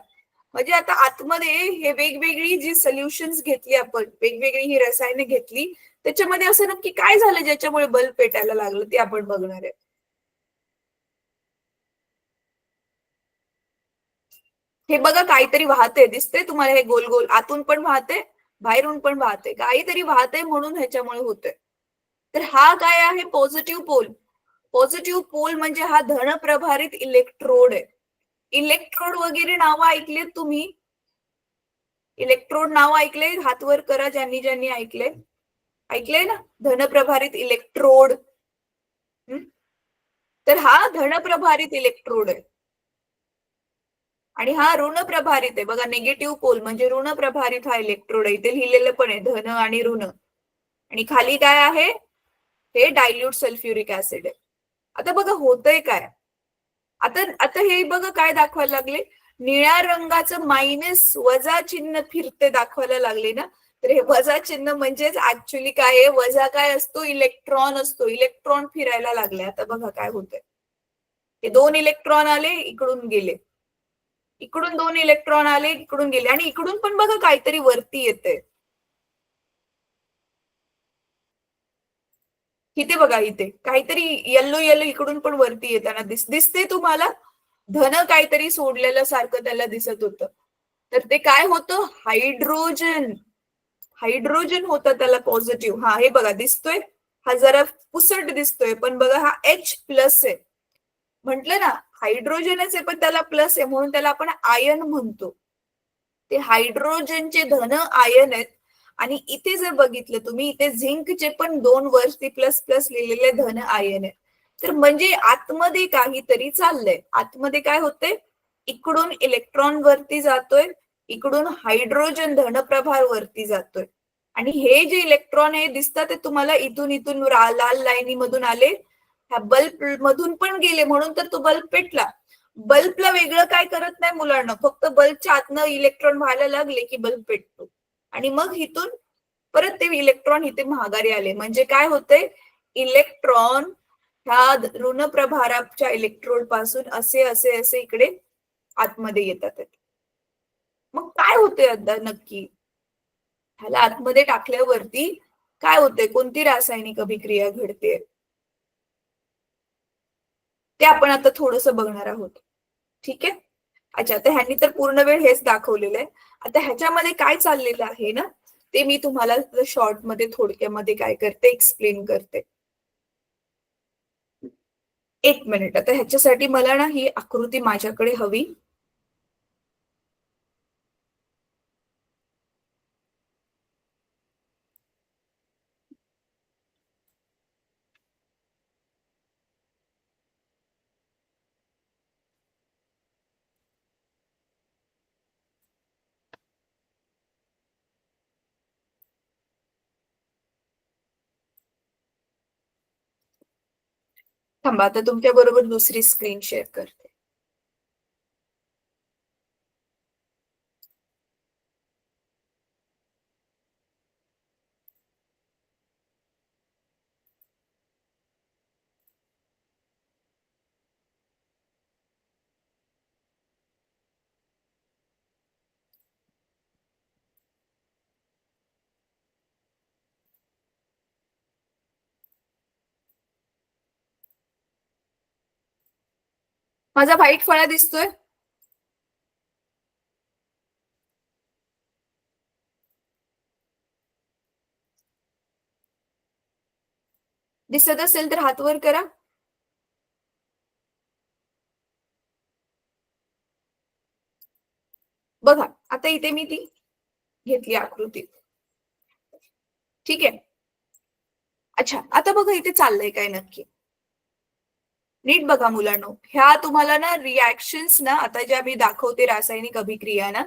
[SPEAKER 1] म्हणजे आता आतमध्ये हे वेगवेगळी जी सोल्युशन्स घेतली आपण, वेगवेगळी ही रसायने घेतली, त्याच्यामध्ये असं नक्की काय झालं ज्याच्यामुळे बल्ब पेटायला लागलं ते आपण बघणार आहे. हे बघा काहीतरी वाहते, दिसते तुम्हाला हे गोल गोल, आतून पण वाहते बाहेरून पण वाहते, काहीतरी वाहते म्हणून ह्याच्यामुळे होतंय. तर हा काय आहे पॉझिटिव्ह पोल. पॉझिटिव्ह पोल म्हणजे हा धन प्रभारित इलेक्ट्रोड आहे. इलेक्ट्रोड वगैरे नावं ऐकलेत तुम्ही? इलेक्ट्रोड नाव ऐकले? हात वर करा ज्यांनी ज्यांनी ऐकले. ऐकलंय ना धनप्रभारित इलेक्ट्रोड. तर हा धनप्रभारित इलेक्ट्रोड आहे आणि हा ऋण प्रभारित आहे. बघा निगेटिव्ह पोल म्हणजे ऋण प्रभारित हा इलेक्ट्रोड आहे. इथे लिहिलेलं पण आहे धन आणि ऋण. आणि खाली काय आहे हे डायल्यूट सल्फ्युरिक ऍसिड आहे. आता बघा होतंय काय, आता आता हे बघा काय दाखवायला लागले, निळ्या रंगाचं मायनस वजा चिन्ह फिरते दाखवायला लागले ना. तर हे वजा चिन्ह म्हणजेच ऍक्च्युली काय आहे, वजा काय असतो इलेक्ट्रॉन असतो, इलेक्ट्रॉन फिरायला लागले. आता बघा काय होतंय, हे 2 इलेक्ट्रॉन आले इकडून गेले, इकडून 2 इलेक्ट्रॉन आले इकडून गेले आणि इकडून पण बघा काहीतरी वरती येते. इथे बघा इथे काहीतरी येल्लो येल्लो इकडून पण वरती येताना दिसते तुम्हाला. धन काहीतरी सोडलेलं सारखं त्याला दिसत होतं. तर ते काय होतं हायड्रोजन. हायड्रोजन होतं त्याला पॉझिटिव्ह. हा हे बघा दिसतोय, हा जरा पुसट दिसतोय पण बघा हा H प्लस आहे. म्हटलं ना हायड्रोजनच आहे पण त्याला प्लस आहे म्हणून त्याला आपण आयन म्हणतो. ते हायड्रोजनचे धन आयन आहेत. आणि इथे जर बघितलं तुम्ही इथे झिंकचे पण 2 वरती प्लस प्लस लिहिलेले धन आयन आहेत. तर म्हणजे आतमध्ये काहीतरी चाललंय. आतमध्ये काय होते, इकडून इलेक्ट्रॉन वरती जातोय, इकडून हायड्रोजन धनप्रभार वरती जातोय. आणि हे जे इलेक्ट्रॉन हे दिसतात ते तुम्हाला इथून इथून लाल लाईनी मधून आले, ह्या बल्ब मधून पण गेले म्हणून तर तो बल्ब पेटला. बल्बला वेगळं काय करत नाही मुलांना, फक्त बल्बच्या आतनं इलेक्ट्रॉन व्हायला लागले की बल्ब पेटतो. आणि मग इथून परत ते इलेक्ट्रॉन इथे माघारी आले. म्हणजे काय होतंय, इलेक्ट्रॉन ह्या ऋण प्रभाराच्या इलेक्ट्रोड पासून असे असे असे इकडे आतमध्ये येतात. मग काय होतंय आता नक्की, ह्याला आतमध्ये टाकल्यावरती काय होतंय, कोणती रासायनिक अभिक्रिया घडते ते आपण आता थोडस बघणार आहोत. ठीक आहे. अच्छा तर ह्यांनी तर पूर्ण वेळ हेच दाखवलेलं आहे. आता ह्याच्यामध्ये काय चाललेलं आहे ना ते मी तुम्हाला शॉर्ट मध्ये थोडक्यामध्ये काय करते एक्सप्लेन करते. एक मिनिट, आता ह्याच्यासाठी मला ना ही आकृती माझ्याकडे हवी. थांबा आता तुमच्या बरोबर दुसरी स्क्रीन शेअर करते. माझा व्हाईट फळा दिसतोय? दिसत असेल तर हात वर करा. बघा आता इथे मी ती घेतली आकृती. ठीक आहे. अच्छा आता बघा इथे चाललंय काय नक्की, नीट बघा मुलांनो. ह्या तुम्हाला ना रिॲक्शन्स ना आता ज्या मी दाखवते रासायनिक अभिक्रिया ना,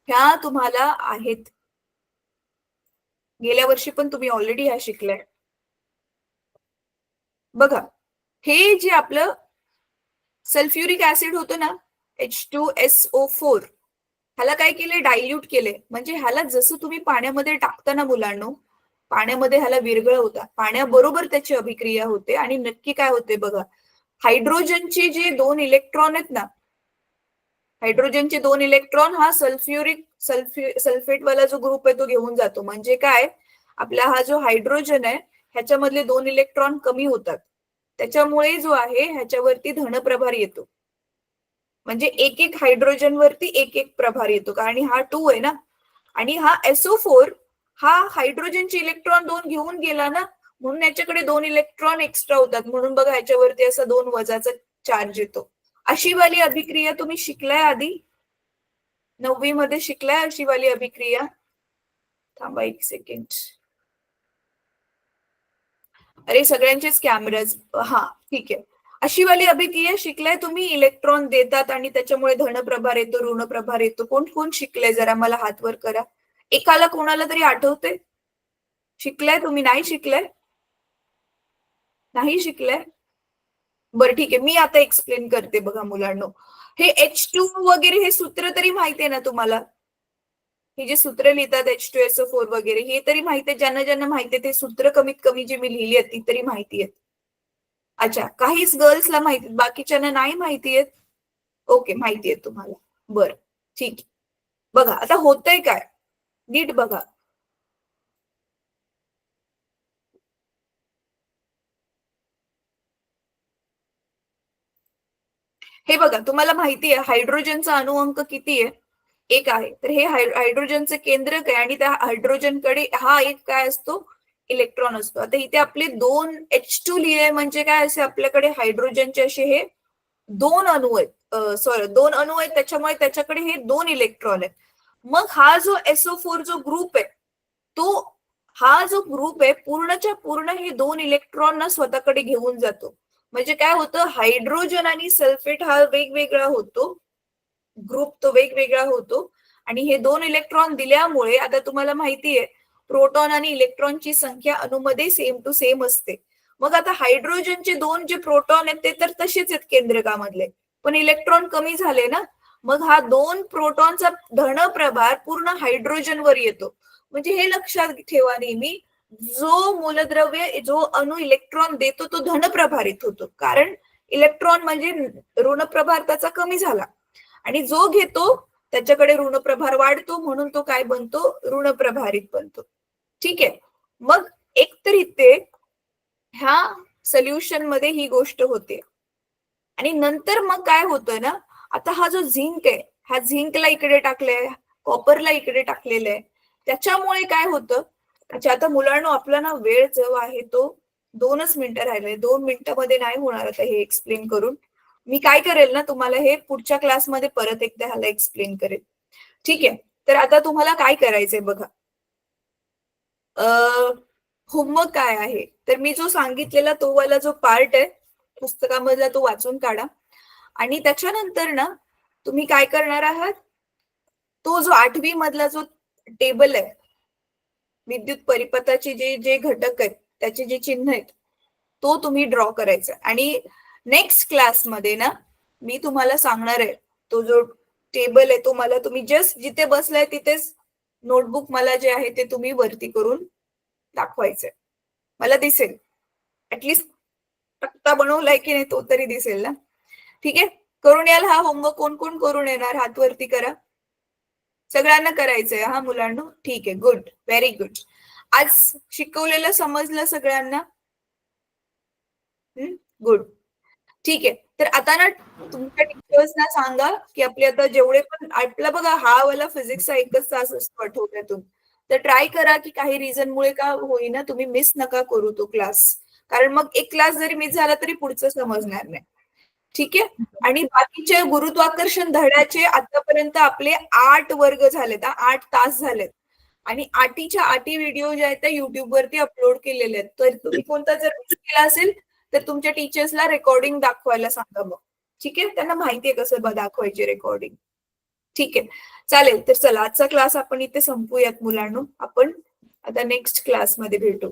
[SPEAKER 1] ह्या तुम्हाला आहेत. गेल्या वर्षी पण तुम्ही ऑलरेडी ह्या शिकलाय. बघा, हे जे आपलं सल्फ्युरिक ऍसिड होतं ना, H2SO4, ह्याला काय केलंय, डायल्यूट केलंय. म्हणजे ह्याला जसं तुम्ही पाण्यामध्ये टाकता ना मुलांनो, पाण्यामध्ये ह्याला विरघळवता, पाण्याबरोबर त्याची अभिक्रिया होते आणि नक्की काय होते बघा, हायड्रोजनचे जे 2 इलेक्ट्रॉन आहेत ना, हायड्रोजनचे 2 इलेक्ट्रॉन हा सल्फेट वाला जो ग्रुप आहे तो घेऊन जातो. म्हणजे काय, आपला हा जो हायड्रोजन आहे ह्याच्यामधले 2 इलेक्ट्रॉन कमी होतात. त्याच्यामुळे जो आहे ह्याच्यावरती धनप्रभार येतो. म्हणजे एक एक हायड्रोजन वरती एक एक प्रभार येतो, कारण हा 2 आहे ना, आणि हा SO4 हा हायड्रोजनचे इलेक्ट्रॉन 2 घेऊन गेला ना, म्हणून याच्याकडे 2 इलेक्ट्रॉन एक्स्ट्रा होतात. म्हणून बघा ह्याच्यावरती असा 2 वजाचा चार्ज येतो. अशी वाली अभिक्रिया तुम्ही शिकलाय आधी, 9वी मध्ये शिकलाय अशी वाली अभिक्रिया? थांबा एक सेकंड. अरे सगळ्यांचेच कॅमेराज, हा ठीक आहे. अशी वाली अभिक्रिया शिकलाय तुम्ही? इलेक्ट्रॉन देतात आणि त्याच्यामुळे धनप्रभार येतो, ऋणप्रभार येतो. कोण कोण शिकलंय जरा मला हात वर करा. एकाला कोणाला तरी आठवतंय? शिकलाय तुम्ही? नाही शिकलाय? नाही शिकलाय? बरं ठीक आहे, मी आता एक्सप्लेन करते बघा मुलांनो. हे H2 वगैरे हे सूत्र तरी माहितीये ना तुम्हाला? हे जे सूत्र लिहितात H2SO4 वगैरे, हे तरी माहितीये? ज्यांना ज्यांना माहितीये ते सूत्र कमीत कमी जे मी लिहिली आहेत ती तरी माहितीये. अच्छा, काहीच गर्ल्सला माहिती, बाकीच्यांना नाही माहितीये? ओके, माहितीये तुम्हाला. बरं ठीक आहे. बघा आता होतंय काय, नीट बघा. हे बघा, तुम्हाला माहिती आहे हायड्रोजनचा अणुअंक किती आहे? एक आहे. तर हे हायड्रोजनचं केंद्रक आहे आणि त्या हायड्रोजनकडे हा एक काय असतो, इलेक्ट्रॉन असतो. आता इथे आपले 2 H2 लिहिले म्हणजे काय, असे आपल्याकडे हायड्रोजनचे असे हे 2 अणू आहेत. सॉरी, 2 अणू आहेत, त्याच्यामुळे त्याच्याकडे हे 2 इलेक्ट्रॉन आहेत. मग हा जो SO4 जो ग्रुप आहे, तो हा जो ग्रुप आहे पूर्णच्या पूर्ण हे 2 इलेक्ट्रॉन ना स्वतःकडे घेऊन जातो. म्हणजे काय होतं, हायड्रोजन आणि सल्फेट हा वेगवेगळा होतो, ग्रुप तो वेगवेगळा होतो. आणि हे 2 इलेक्ट्रॉन दिल्यामुळे आता तुम्हाला माहितीये प्रोटॉन आणि इलेक्ट्रॉनची संख्या अणूमध्ये सेम टू सेम असते. मग आता हायड्रोजनचे 2 जे प्रोटॉन आहेत ते तर तसेच आहेत केंद्रकामधले, पण इलेक्ट्रॉन कमी झाले ना, मग हा 2 प्रोटॉनचा धन प्रभार पूर्ण हायड्रोजनवर येतो. म्हणजे हे लक्षात ठेवा नेहमी, जो मूलद्रव्य जो अणू इलेक्ट्रॉन देतो तो धनप्रभारित होतो, कारण इलेक्ट्रॉन म्हणजे ऋणप्रभार त्याचा कमी झाला, आणि जो घेतो त्याच्याकडे ऋणप्रभार वाढतो, म्हणून तो काय बनतो, ऋणप्रभारित बनतो. ठीक आहे. मग एकतर इथे ह्या सोल्युशन मध्ये ही गोष्ट होते, आणि नंतर मग काय होतं ना, आता हा जो झिंक आहे, ह्या झिंकला इकडे टाकलंय, कॉपरला इकडे टाकलेलं आहे. त्याच्यामुळे काय होतं, अच्छा आता मुलांना आपला ना वेळ जो आहे तो 2च मिनिटं राहिले, 2 मिनिटांमध्ये नाही होणार आता हे एक्सप्लेन करून. मी काय करेल ना, तुम्हाला हे पुढच्या क्लासमध्ये परत एकदा ह्याला एक्सप्लेन करेल. ठीक आहे. तर आता तुम्हाला काय करायचंय बघा, होमवर्क काय आहे, तर मी जो सांगितलेला तो वाला जो पार्ट आहे पुस्तकामधला तो वाचून काढा. आणि त्याच्यानंतर ना तुम्ही काय करणार आहात, तो जो 8वी मधला जो टेबल आहे, विद्युत परिपथाचे जे जे घटक आहेत त्याचे जे चिन्ह आहेत, तो तुम्ही ड्रॉ करायचा. आणि नेक्स्ट क्लासमध्ये ना मी तुम्हाला सांगणार आहे, तो जो टेबल आहे तो मला तुम्ही जस्ट जिथे बसलाय तिथेच नोटबुक मला जे आहे ते तुम्ही वरती करून दाखवायचंय, मला दिसेल. ऍटलिस्ट तक्ता बनवलाय की नाही तो तरी दिसेल ना. ठीक आहे, करून याल हा होमवर्क? कोण कोण करून येणार, हात वरती करा. सगळ्यांना करायचंय हा मुलांना? ठीक आहे, गुड, व्हेरी गुड. आज शिकवलेलं समजलं सगळ्यांना? गुड. ठीक आहे. तर आता ना तुमच्या टीचर्सना सांगा की आपले आता जेवढे पण आपला बघा हा वाला फिजिक्सचा 1च तास असतो आठवड्यातून, तर ट्राय करा की काही रिझनमुळे का होईना तुम्ही मिस नका करू तो क्लास, कारण मग एक क्लास जरी मिस झाला तरी पुढचं समजणार नाही. ठीक आहे. आणि बाकीचे गुरुत्वाकर्षण धड्याचे आतापर्यंत आपले 8 वर्ग झालेत, 8 तास झालेत. आणि 8च्या 8 व्हिडिओ जे आहेत ते युट्यूब वरती अपलोड केलेले आहेत. तर तुम्ही कोणता जर मिस केला असेल तर तुमच्या टीचर्सला रेकॉर्डिंग दाखवायला सांगा मग. ठीक आहे, त्यांना माहितीये कसं दाखवायची रेकॉर्डिंग. ठीक आहे, चालेल. तर चला आजचा क्लास आपण इथे संपूयात मुलांनो. आपण आता नेक्स्ट क्लासमध्ये भेटू.